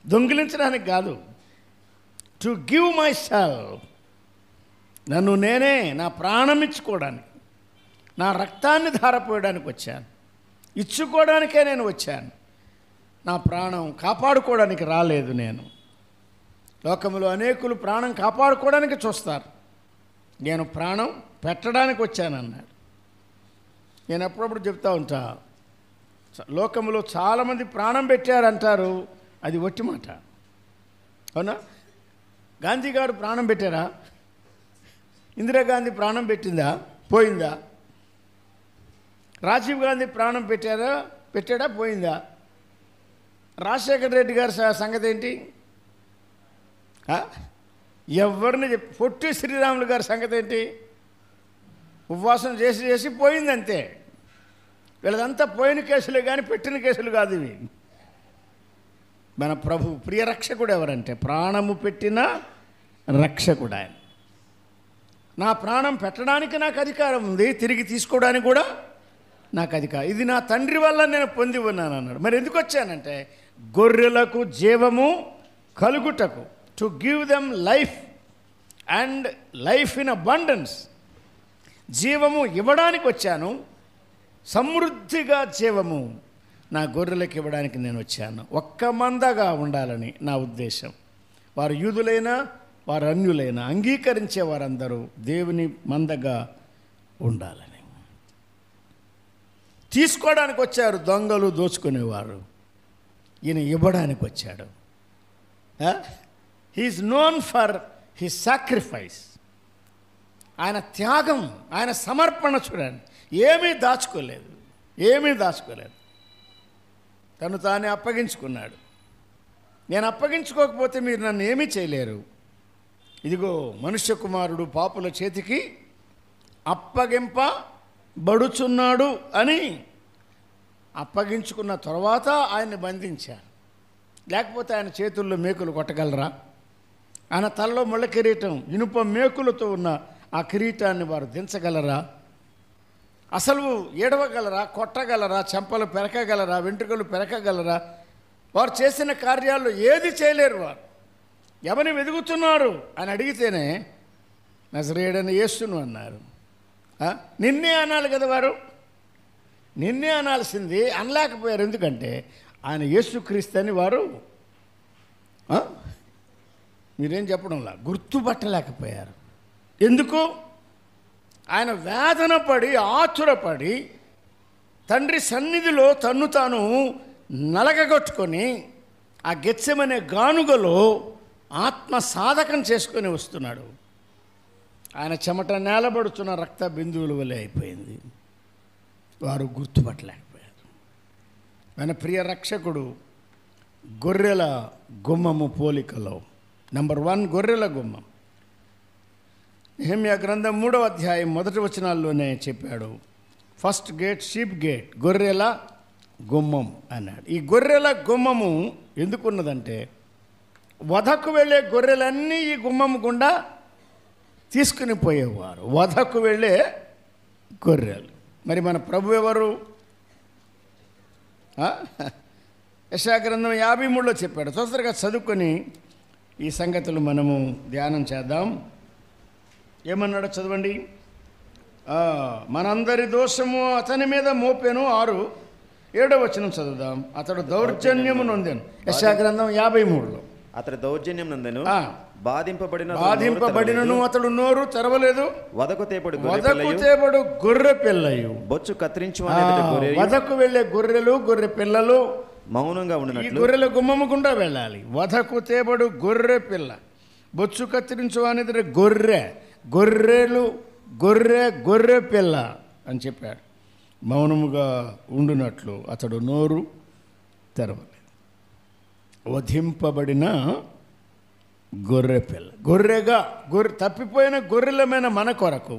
దొంగిలించడానికి కాదు. టు గివ్ మై సెల్ఫ్, నన్ను నేనే, నా ప్రాణం ఇచ్చుకోవడానికి, నా రక్తాన్ని ధారపోయడానికి వచ్చాను. ఇచ్చుకోవడానికే నేను వచ్చాను. నా ప్రాణం కాపాడుకోవడానికి రాలేదు నేను. లోకంలో అనేకులు ప్రాణం కాపాడుకోవడానికి చూస్తారు, నేను ప్రాణం పెట్టడానికి వచ్చానన్నాడు. నేను అప్పుడప్పుడు చెప్తా ఉంటా, లోకంలో చాలామంది ప్రాణం పెట్టారంటారు, అది ఒట్టి మాట. అవునా? గాంధీ గారు ప్రాణం పెట్టారా? ఇందిరాగాంధీ ప్రాణం పెట్టిందా? పోయిందా? రాజీవ్ గాంధీ ప్రాణం పెట్టాడా? పోయిందా? రాజశేఖర రెడ్డి గారి సంగతి ఏంటి? ఎవరిని పొట్టి శ్రీరాములు గారి సంగతి ఏంటి? ఉపవాసం చేసి పోయిందంతే. వీళ్ళదంతా పోయిన కేసులే కానీ పెట్టిన కేసులు కాదు ఇవి. మన ప్రభు ప్రియ రక్షకుడు ఎవరంటే ప్రాణము పెట్టిన రక్షకుడు ఆయన. నా ప్రాణం పెట్టడానికి నాకు అధికారం ఉంది, తిరిగి తీసుకోవడానికి కూడా నాకు అధికారం. ఇది నా తండ్రి వల్ల నేను పొంది ఉన్నాను అన్నాడు. మరి ఎందుకు వచ్చానంటే గొర్రెలకు జీవము కలుగుటకు, to give them life and life in abundance. జీవము ఇవ్వడానికి వచ్చాను, సమృద్ధిగా జీవము నా గొర్రెలకు ఇవ్వడానికి నేను వచ్చాను. ఒక్క మందగా ఉండాలని నా ఉద్దేశం. వారు యూదులైనా వారు అన్యులైనా అంగీకరించే వారందరూ దేవుని మందగా ఉండాలని. తీసుకోవడానికి వచ్చారు దొంగలు, దోచుకునేవారు. ఈయన ఇవ్వడానికి వచ్చాడు. He is known for his sacrifice. ఆయన త్యాగం, ఆయన సమర్పణ చూడండి, ఏమీ దాచుకోలేదు. ఏమీ దాచుకోలేదు, తను తానే అప్పగించుకున్నాడు. నేను అప్పగించుకోకపోతే మీరు నన్ను ఏమీ చేయలేరు. ఇదిగో మనుష్య కుమారుడు పాపుల చేతికి అప్పగింపబడుచున్నాడు అని అప్పగించుకున్న తర్వాత ఆయన్ని బంధించారు. లేకపోతే ఆయన చేతుల్లో మేకులు కొట్టగలరా? ఆయన తలలో ముళ్ళ కిరీటం, ఇనుప మేకులతో ఉన్న ఆ కిరీటాన్ని వారు దించగలరా? అసలు ఏడవగలరా? కొట్టగలరా? చెంపలు పెరకగలరా? వెంట్రుకలు పెరకగలరా? వారు చేసిన కార్యాల్లో ఏది చేయలేరు. వారు ఎవరిని వెతుకుతున్నారు అని అడిగితేనే నజరేయుడైన యేసును అన్నారు. నిన్నే అనాలి కదా, వారు నిన్నే అనాల్సింది, అనలేకపోయారు. ఎందుకంటే ఆయన యేసుక్రీస్తు అని వారు మీరేం చెప్పడంలా గుర్తుపట్టలేకపోయారు. ఎందుకు? ఆయన వేదన పడి ఆతురపడి తండ్రి సన్నిధిలో తన్ను తాను నలగగొట్టుకొని ఆ గెత్సెమనే గానుగలో ఆత్మ సాధకం చేసుకొని వస్తున్నాడు. ఆయన చెమట నేలబడుతున్న రక్త బిందువుల వలె అయిపోయింది. వారు గుర్తుపట్టలేకపోయారు. మన ప్రియ రక్షకుడు గొర్రెల గుమ్మము పోలికలో నంబర్ 1 గొర్రెల గుమ్మం. నెహెమ్యా గ్రంథం 3వ అధ్యాయం 1 వచనాల్లోనే చెప్పాడు. ఫస్ట్ గేట్ షీప్ గేట్, గొర్రెల గుమ్మం అన్నాడు. ఈ గొర్రెల గుమ్మము ఎందుకున్నదంటే వధకు వెళ్ళే గొర్రెలన్నీ ఈ గుమ్మం గుండా తీసుకుని పోయేవారు. వధకు వెళ్ళే గొర్రెలు. మరి మన ప్రభు ఎవరు? యెషయా గ్రంథం 53లో చెప్పాడు. తొందరగా చదువుకొని ఈ సంగతులు మనము ధ్యానం చేద్దాం. ఏమన్నాడో చదవండి. మనందరి దోషము అతని మీద మోపెను 6-7వ వచనం చదువుదాం. అతడు దౌర్జన్యము నొందెను. యెషయా గ్రంథం 53లో అతడు దౌర్జన్యం నందెను, బాధింపబడినను అతడు నోరు తెరవలేదు. వధకు తేబడు గొర్రె పిల్లయు, బొచ్చు కత్తిరించు వధకు వెళ్ళే గొర్రెలు గొర్రె పిల్లలు మౌనంగా ఉన్నట్లు ఈ గొర్రెల గుమ్మము గుండా వెళ్ళాలి. వధకు తేబడు గొర్రె పిల్ల, బొచ్చు కత్తిరించు అనేది గొర్రె, గొర్రెలు గొర్రె పిల్ల అని చెప్పాడు. మౌనముగా ఉండునట్లు అతడు నోరు తెరవలేదు. వధింపబడిన గొర్రె పిల్ల, తప్పిపోయిన గొర్రెలమైన మన కొరకు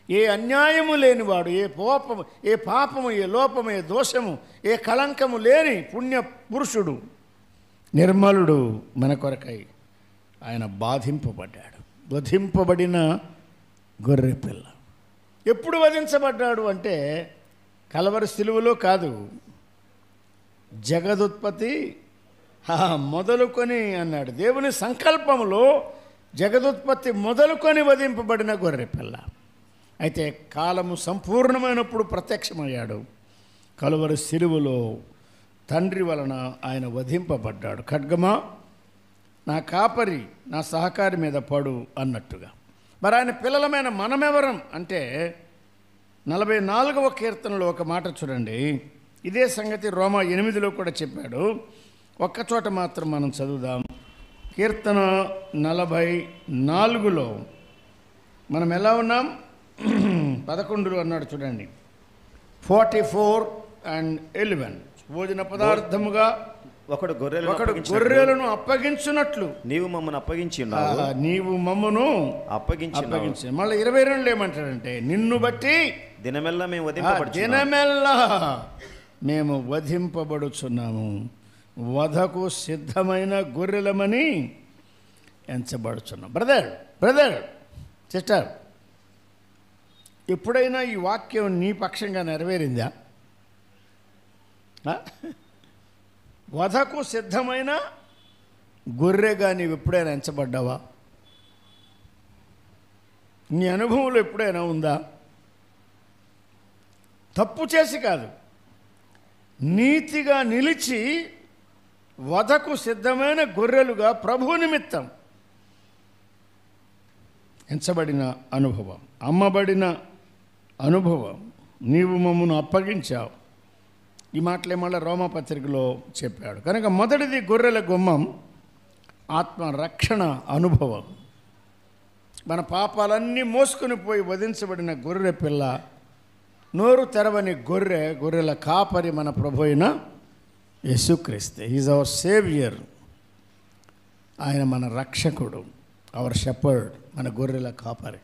ఏ అన్యాయము లేనివాడు, ఏ పాపము, ఏ లోపము, ఏ దోషము, ఏ కళంకము లేని పుణ్య పురుషుడు, నిర్మలుడు మన కొరకై ఆయన బాధింపబడ్డాడు. వధింపబడిన గొర్రె పిల్ల. ఎప్పుడు వధించబడ్డాడు అంటే కలవరి సిలువలో కాదు, జగదుత్పత్తి మొదలుకొని అన్నాడు. దేవుని సంకల్పములో జగదుత్పత్తి మొదలుకొని వధింపబడిన గొర్రె పిల్ల. అయితే కాలము సంపూర్ణమైనప్పుడు ప్రత్యక్షమయ్యాడు. కలువరి సిలువలో తండ్రి వలన ఆయన వధింపబడ్డాడు. ఖడ్గమా నా కాపరి, నా సహకారి మీద పడు అన్నట్టుగా. మరి ఆయన పిల్లలమైన మనమెవరం అంటే 44వ కీర్తనలో ఒక మాట చూడండి. ఇదే సంగతి రోమా 8లో కూడా చెప్పాడు. ఒక్కచోట మాత్రం మనం చదువుదాం. కీర్తన 44లో మనం ఎలా ఉన్నాం? 11లో అన్నాడు చూడండి. 44:11 భోజన పదార్థముగా ఒకడు గొర్రెలను అప్పగించున్నట్లు నీవు మమ్మను అప్పగించి ఉన్నావు. నీవు మమ్మను అప్పగించి. మళ్ళీ 22లో ఏమంటాడంటే నిన్ను బట్టి దినమెల్లా మేము వధింపబడుచున్నాము, వధకు సిద్ధమైన గొర్రెలమని ఎంచబడుచున్నాం. బ్రదర్ సిస్టర్, ఎప్పుడైనా ఈ వాక్యం నీ పక్షంగా నెరవేరిందా? వధకు సిద్ధమైన గొర్రెగా నీవు ఎప్పుడైనా ఎంచబడ్డావా? నీ అనుభవంలో ఎప్పుడైనా ఉందా? తప్పు చేసి కాదు, నీతిగా నిలిచి వధకు సిద్ధమైన గొర్రెలుగా ప్రభు నిమిత్తం ఎంచబడిన అనుభవం, అమ్మబడిన అనుభవం. నీవు మమ్మను అప్పగించావు. ఈ మాటలే మళ్ళీ రోమపత్రికలో చెప్పాడు. కనుక మొదటిది గొర్రెల గుమ్మం, ఆత్మరక్షణ అనుభవం. మన పాపాలన్నీ మోసుకొని పోయి వధించబడిన గొర్రె పిల్ల నోరు తెరవని గొర్రెల కాపరి మన ప్రభు అయిన యేసుక్రీస్తు. Is our saviour. ఆయన మన రక్షకుడు, అవర్ షెపర్డ్, మన గొర్రెల కాపరి.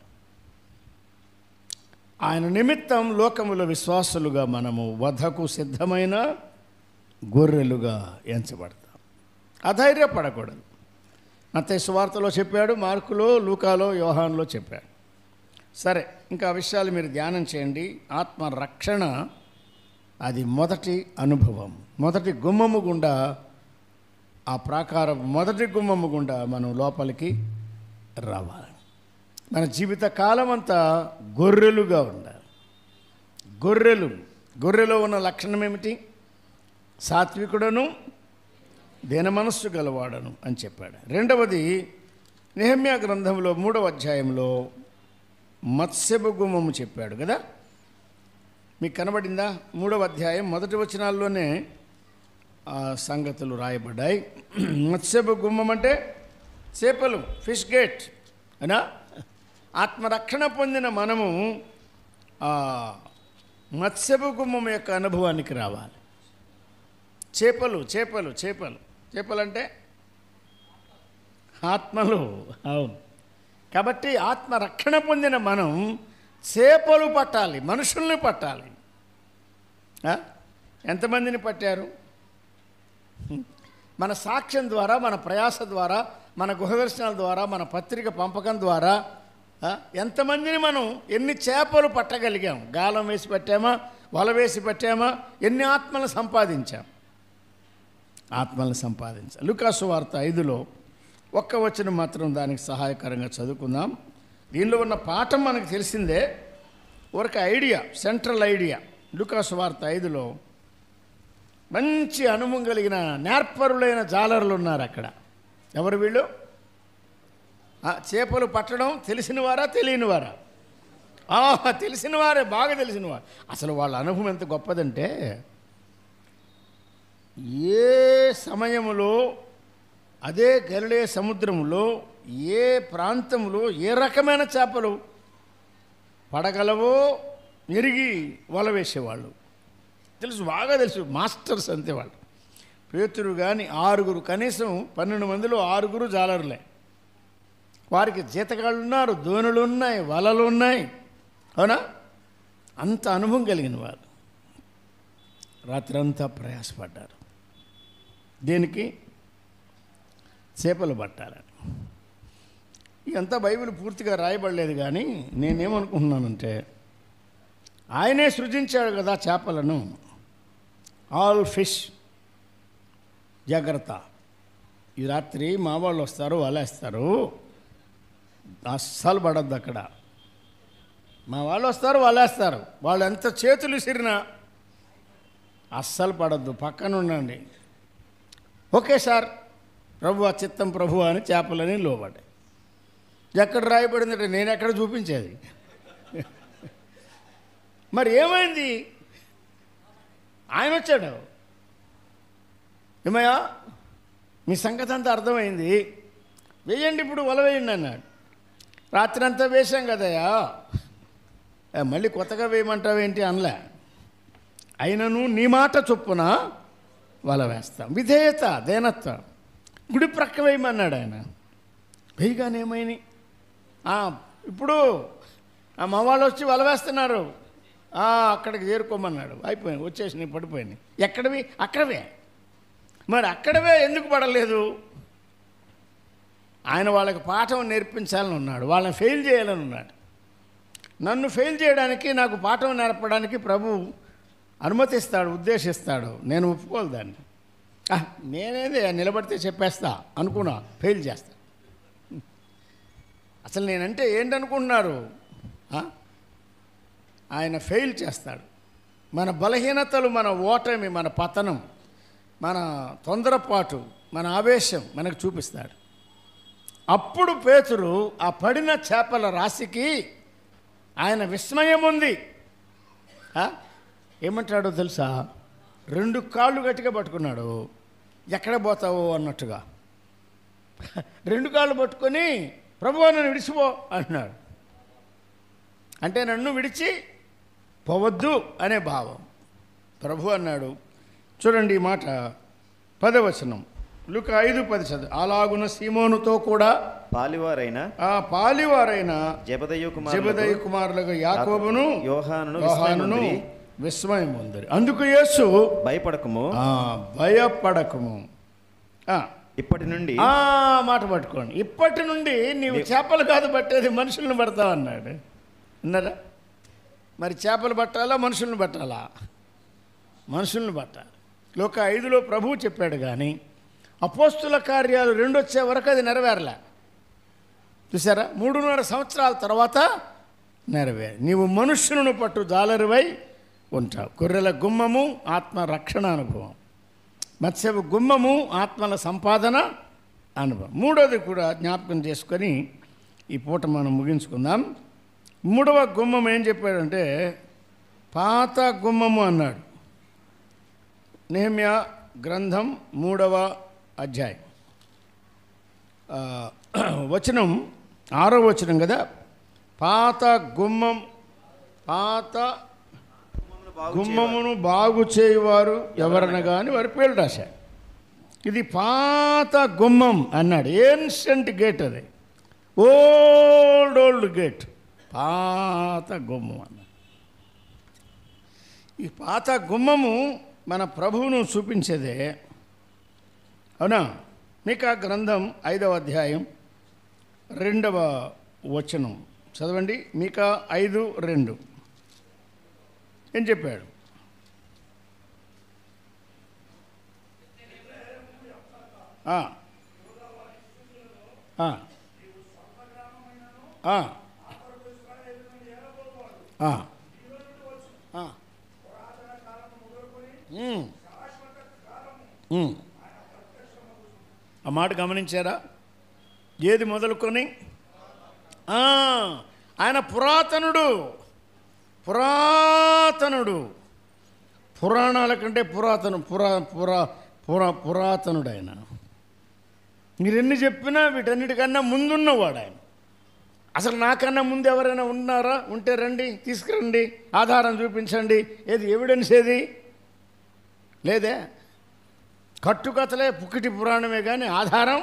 ఆయన నిమిత్తం లోకములో విశ్వాసులుగా మనము వధకు సిద్ధమైన గొర్రెలుగా ఎంచబడతాం. అధైర్యపడకూడదు. మత్తయి సువార్తలో చెప్పాడు, మార్కులో, లూకాలో, యోహానులో చెప్పాడు. సరే, ఇంకా ఆ విషయాలు మీరు ధ్యానం చేయండి. ఆత్మ రక్షణ అది మొదటి అనుభవం. మొదటి గుమ్మము గుండా, ఆ ప్రాకారం మొదటి గుమ్మము గుండా మనం లోపలికి రావాలి. మన జీవిత కాలం అంతా గొర్రెలుగా ఉండాలి. గొర్రెలో ఉన్న లక్షణం ఏమిటి? సాత్వికుడను, దీన మనస్సు గలవాడను అని చెప్పాడు. రెండవది, నెహెమ్యా గ్రంథంలో 3వ అధ్యాయంలో మత్స్యపు గుమ్మము చెప్పాడు కదా. మీకు కనబడిందా? 3వ అధ్యాయం మొదటి వచనాల్లోనే ఆ సంగతులు రాయబడ్డాయి. మత్స్యపు గుమ్మం అంటే చేపలు, ఫిష్ గేట్ అయినా. ఆత్మరక్షణ పొందిన మనము మత్స్యపు గుమ్మం యొక్క అనుభవానికి రావాలి. చేపలు అంటే ఆత్మలు. అవును. కాబట్టి ఆత్మరక్షణ పొందిన మనం చేపలు పట్టాలి, మనుషుల్ని పట్టాలి. ఎంతమందిని పట్టారు? మన సాక్ష్యం ద్వారా, మన ప్రయాస ద్వారా, మన గృహదర్శనాల ద్వారా, మన పత్రిక పంపకం ద్వారా ఎంతమందిని మనం, ఎన్ని చేపలు పట్టగలిగాం? గాలం వేసి పట్టామా, వల వేసి పట్టామా? ఎన్ని ఆత్మలను సంపాదించాం? లూకాసు వార్త 5లో ఒక్క వచనం మాత్రం దానికి సహాయకరంగా చదువుకుందాం. దీనిలో ఉన్న పాఠం మనకు తెలిసిందే, ఒక ఐడియా, సెంట్రల్ ఐడియా. లూకాసు వార్త 5లో మంచి అనుభవం కలిగిన నేర్పరులైన జాలరులు ఉన్నారు అక్కడ. ఎవరు వీళ్ళు? చేపలు పట్టడం తెలిసినవారా, తెలియనివారా? తెలిసినవారే, బాగా తెలిసినవారు. అసలు వాళ్ళ అనుభవం ఎంత గొప్పదంటే, ఏ సమయంలో, అదే గలిలయ సముద్రంలో, ఏ ప్రాంతంలో ఏ రకమైన చేపలు పడగలవో ఎరిగి వల వేసేవాళ్ళు. బాగా తెలుసు, మాస్టర్స్ అంతే వాళ్ళు. పేతురు కానీ 6, కనీసం 12 మందిలో 6 జాలరులే. వారికి జీతగాళ్ళు ఉన్నారు, దోణులు ఉన్నాయి, వలలు ఉన్నాయి. అవునా? అంత అనుభవం కలిగిన వారు రాత్రంతా ప్రయాసపడ్డారు. దేనికి? చేపలు పట్టాలని. ఇదంతా బైబిల్ పూర్తిగా రాయబడలేదు, కానీ నేనేమనుకుంటున్నానంటే, ఆయనే సృజించాడు కదా చేపలను. ఆల్ ఫిష్, జాగ్రత్త. ఈ రాత్రి మా వాళ్ళు వస్తారు, వలేస్తారు, అస్సలు పడద్దు అక్కడ. మా వాళ్ళు వస్తారు, వలేస్తారు, వాళ్ళు ఎంత చేతులు విసిరినా అస్సలు పడద్దు, పక్కన ఉండండి. ఓకే సార్, ప్రభు చిత్తం ప్రభు అని చేపలని లోబడ్డాయి. ఎక్కడ రాయబడిందంటే నేను ఎక్కడ చూపించేది? మరి ఏమైంది? ఆయన వచ్చాడు, ఏమయ్యా మీ సంగతి అంతా అర్థమైంది, వేయండి ఇప్పుడు వల వేయండి అన్నాడు. రాత్రి అంతా వేసాం కదయ్యా, మళ్ళీ కొత్తగా వేయమంటావేంటి అనలే. అయినను నీ మాట చొప్పున వల వేస్తాం. విధేయత, దేనత్వం. గుడి ప్రక్క వేయమన్నాడు ఆయన. వేయగానేమైంది? ఇప్పుడు మా వాళ్ళు వచ్చి వల వేస్తున్నారు, అక్కడికి చేరుకోమన్నాడు. అయిపోయింది, వచ్చేసి పడిపోయింది. ఎక్కడవి? అక్కడవే. మరి అక్కడవే ఎందుకు పడలేదు? ఆయన వాళ్ళకి పాఠం నేర్పించాలని ఉన్నాడు, వాళ్ళని ఫెయిల్ చేయాలని ఉన్నాడు. నన్ను ఫెయిల్ చేయడానికి, నాకు పాఠం నేర్పడానికి ప్రభు అనుమతిస్తాడు, ఉద్దేశిస్తాడు. నేను ఒప్పుకోవాలి దాన్ని. నేనేది నిలబడితే చెప్పేస్తా అనుకున్నా, ఫెయిల్ చేస్తా. అసలు నేనంటే ఏంటనుకుంటున్నారు? ఆయన ఫెయిల్ చేస్తాడు. మన బలహీనతలు, మన ఓటమి, మన పతనం, మన తొందరపాటు, మన ఆవేశం మనకు చూపిస్తాడు. అప్పుడు పేతురు ఆ పడిన చేపల రాశికి ఆయన విస్మయం ఉంది. ఏమంటాడో తెలుసా? 2 కాళ్ళు గట్టిగా పట్టుకున్నాడు. ఎక్కడ పోతావో అన్నట్టుగా 2 కాళ్ళు పట్టుకొని, ప్రభువా నన్ను విడిచిపో అంటున్నాడు. అంటే నన్ను విడిచి పోవద్దు అనే భావం. ప్రభు అన్నాడు. చూడండి ఈ మాట 10వ వచనం, లూకా 5:10 చదువు. అలాగున సీమోనుతో కూడా పాలివారైన జెబెదయి కుమారులకు యాకోబును యోహానును విస్మయం పొందిరి. అందుకు యేసు భయపడకము. ఇప్పటి నుండి మాట పట్టుకోండి. ఇప్పటి నుండి నీవు చేపలు కాదు పట్టేది, మనుషులను పడతావు అన్నాడు. విన్నారా? మరి చేపలు పట్టాలా మనుషులను పట్టాలా? మనుషులను పట్టాలి. లోక 5లో ప్రభువు చెప్పాడు, కానీ అపోస్తుల కార్యాలు 2 వచ్చే వరకు అది నెరవేరలే. చూసారా? 3.5 సంవత్సరాల తర్వాత నెరవేరు. నీవు మనుష్యులను పట్టు జాలరివై ఉంటావు. గొర్రెల గుమ్మము ఆత్మ రక్షణ అనుభవం, మత్స్యపు గుమ్మము ఆత్మల సంపాదన అనుభవం. 3వది కూడా జ్ఞాపకం చేసుకొని ఈ పూట మనం ముగించుకుందాం. 3వ గుమ్మం ఏం చెప్పాడంటే పాత గుమ్మము అన్నాడు. నెహెమ్యా గ్రంథం 3వ అధ్యాయం వచనం 6వ వచనం కదా. పాత గుమ్మమును బాగు చేయువారు ఎవరన్నా కానీ వారి పేరు రాశారు. ఇది పాత గుమ్మం అన్నాడు. ఏన్షియంట్ గేట్, అది ఓల్డ్ గేట్, పాత గుమ్మం అన్నాడు. ఈ పాత గుమ్మము మన ప్రభువును చూపించేదే, అవునా? మీకా గ్రంథం 5వ అధ్యాయం 2వ వచనం చదవండి. మీకా 5:2 ఏం చెప్పాడు? ఆ మాట గమనించారా? ఏది మొదలుకొని ఆయన పురాతనుడు. పురాణాల కంటే పురాతనుడు ఆయన. మీరెన్ని చెప్పినా వీటన్నిటికన్నా ముందున్నవాడు ఆయన. అసలు నాకన్నా ముందు ఎవరైనా ఉన్నారా? ఉంటే రండి, తీసుకురండి, ఆధారం చూపించండి. ఏది ఎవిడెన్స్? ఏది లేదే. కట్టుకథలే, పుక్కిటి పురాణమే, కానీ ఆధారం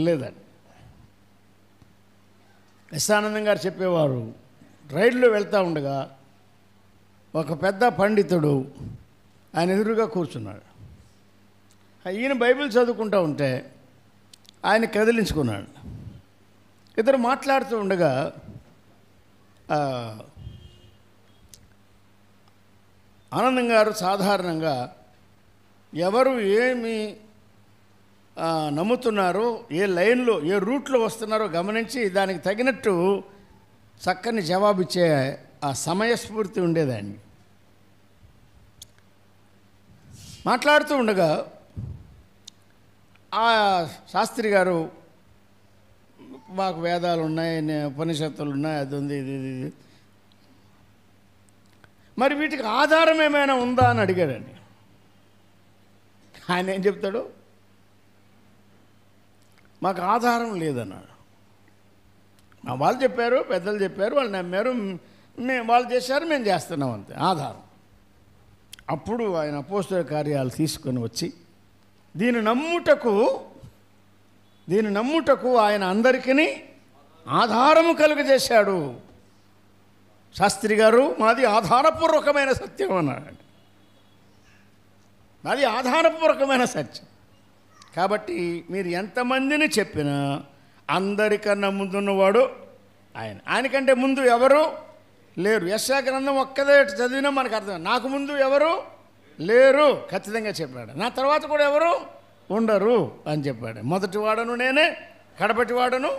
లేదండి. ఎస్ఆనందం గారు చెప్పేవారు, రైల్లో వెళ్తూ ఉండగా ఒక పెద్ద పండితుడు ఆయన ఎదురుగా కూర్చున్నాడు. ఈయన బైబిల్ చదువుకుంటూ ఉంటే ఆయన కదిలించుకున్నాడు. ఇద్దరు మాట్లాడుతూ ఉండగా ఆనందం గారు సాధారణంగా ఎవరు ఏమి నమ్ముతున్నారో, ఏ లైన్లో, ఏ రూట్లో వస్తున్నారో గమనించి దానికి తగినట్టు చక్కని జవాబిచ్చే ఆ సమయస్ఫూర్తి ఉండేదాన్ని. మాట్లాడుతూ ఉండగా ఆ శాస్త్రి గారు, మాకు వేదాలు ఉన్నాయి, ఉపనిషత్తులు ఉన్నాయి, అది ఉంది, ఇది మరి వీటికి ఆధారం ఏమైనా ఉందా అని అడిగాడండి. ఆయన ఏం చెప్తాడు? మాకు ఆధారం లేదన్నాడు. వాళ్ళు చెప్పారు, పెద్దలు చెప్పారు, వాళ్ళు నమ్మారు, వాళ్ళు చేశారు, మేము చేస్తున్నాం, అంతే ఆధారం. అప్పుడు ఆయన అపోస్తల కార్యాలు తీసుకొని వచ్చి దీని నమ్ముటకు ఆయన అందరికీ ఆధారము కలుగజేశాడు. శాస్త్రి గారు, మాది ఆధారపూర్వకమైన సత్యం అన్నాడు. మాది ఆధారపూర్వకమైన సత్యం. కాబట్టి మీరు ఎంతమందిని చెప్పినా అందరికన్నా ముందున్నవాడు ఆయన. ఆయనకంటే ముందు ఎవరు లేరు. యెషయా గ్రంథం ఒక్కదే చదివినా మనకు అర్థం. నాకు ముందు ఎవరు లేరు ఖచ్చితంగా చెప్పాడు. నా తర్వాత కూడా ఎవరు ఉండరు అని చెప్పాడు. మొదటి వాడను నేనే, కడపటి వాడను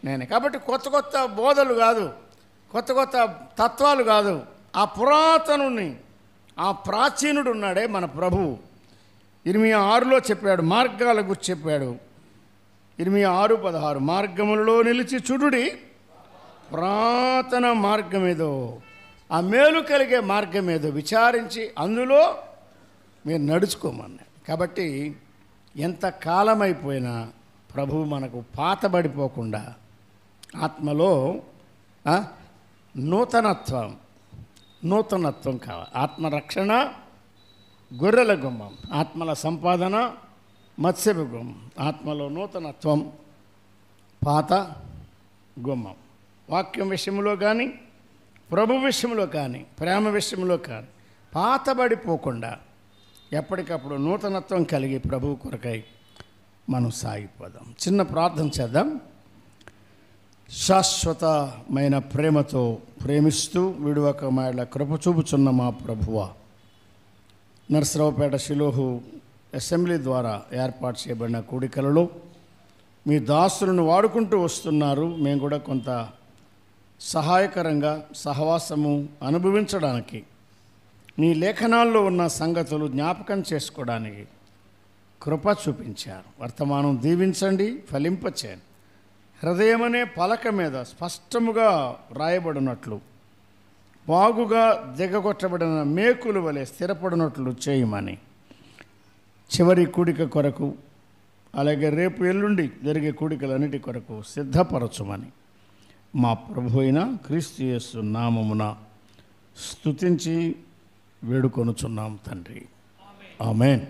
నేనే. కాబట్టి కొత్త కొత్త బోధలు కాదు, కొత్త కొత్త తత్వాలు కాదు. ఆ పురాతనుని, ఆ ప్రాచీనుడు ఉన్నాడే మన ప్రభువు. ఇర్మియా 6లో చెప్పాడు, మార్గాల గురించి చెప్పాడు. ఇర్మియా 6:16 మార్గములలో నిలిచి చూడుడి, పురాతన మార్గమేదో, ఆ మేలు కలిగే మార్గమేదో విచారించి అందులో మీరు నడుచుకోమన్నాడు. కాబట్టి ఎంత కాలమైపోయినా ప్రభువు మనకు పాతబడిపోకుండా ఆత్మలో నూతనత్వం, నూతనత్వం కావాలి. ఆత్మరక్షణ గొర్రెల గుమ్మం, ఆత్మల సంపాదన మత్స్యపు గుమ్మం. ఆత్మలో నూతనత్వం పాత గుమ్మం. వాక్యం విషయంలో కానీ, ప్రభు విషయంలో కానీ, ప్రేమ విషయంలో కానీ పాతబడిపోకుండా ఎప్పటికప్పుడు నూతనత్వం కలిగి ప్రభు కొరకై మనం సాగిపోదాం. చిన్న ప్రార్థన చేద్దాం. శాశ్వతమైన ప్రేమతో ప్రేమిస్తూ విడువక మాయల కృప చూపుచున్న మా ప్రభువా, నరసరావుపేట షిలోహు అసెంబ్లీ ద్వారా ఏర్పాటు చేయబడిన కూడికలలో మీ దాసులను వాడుకుంటూ వస్తున్నారు. మేము కూడా కొంత సహాయకరంగా సహవాసము అనుభవించడానికి, నీ లేఖనాల్లో ఉన్న సంగతులు జ్ఞాపకం చేసుకోవడానికి కృప చూపించారు. వర్తమానం దీవించండి, ఫలింపచేయండి. హృదయమనే పలక మీద స్పష్టముగా రాయబడినట్లు, బాగుగా దిగగొట్టబడిన మేకుల వలె స్థిరపడినట్లు చేయమని, చివరి కూడిక కొరకు అలాగే రేపు ఎల్లుండి జరిగే కూడికలన్నిటి కొరకు సిద్ధపరచుమని మా ప్రభు అయిన క్రీస్తు యేసు నామమున స్తుతించి వేడుకొనుచున్నాం తండ్రి. ఆమేన్.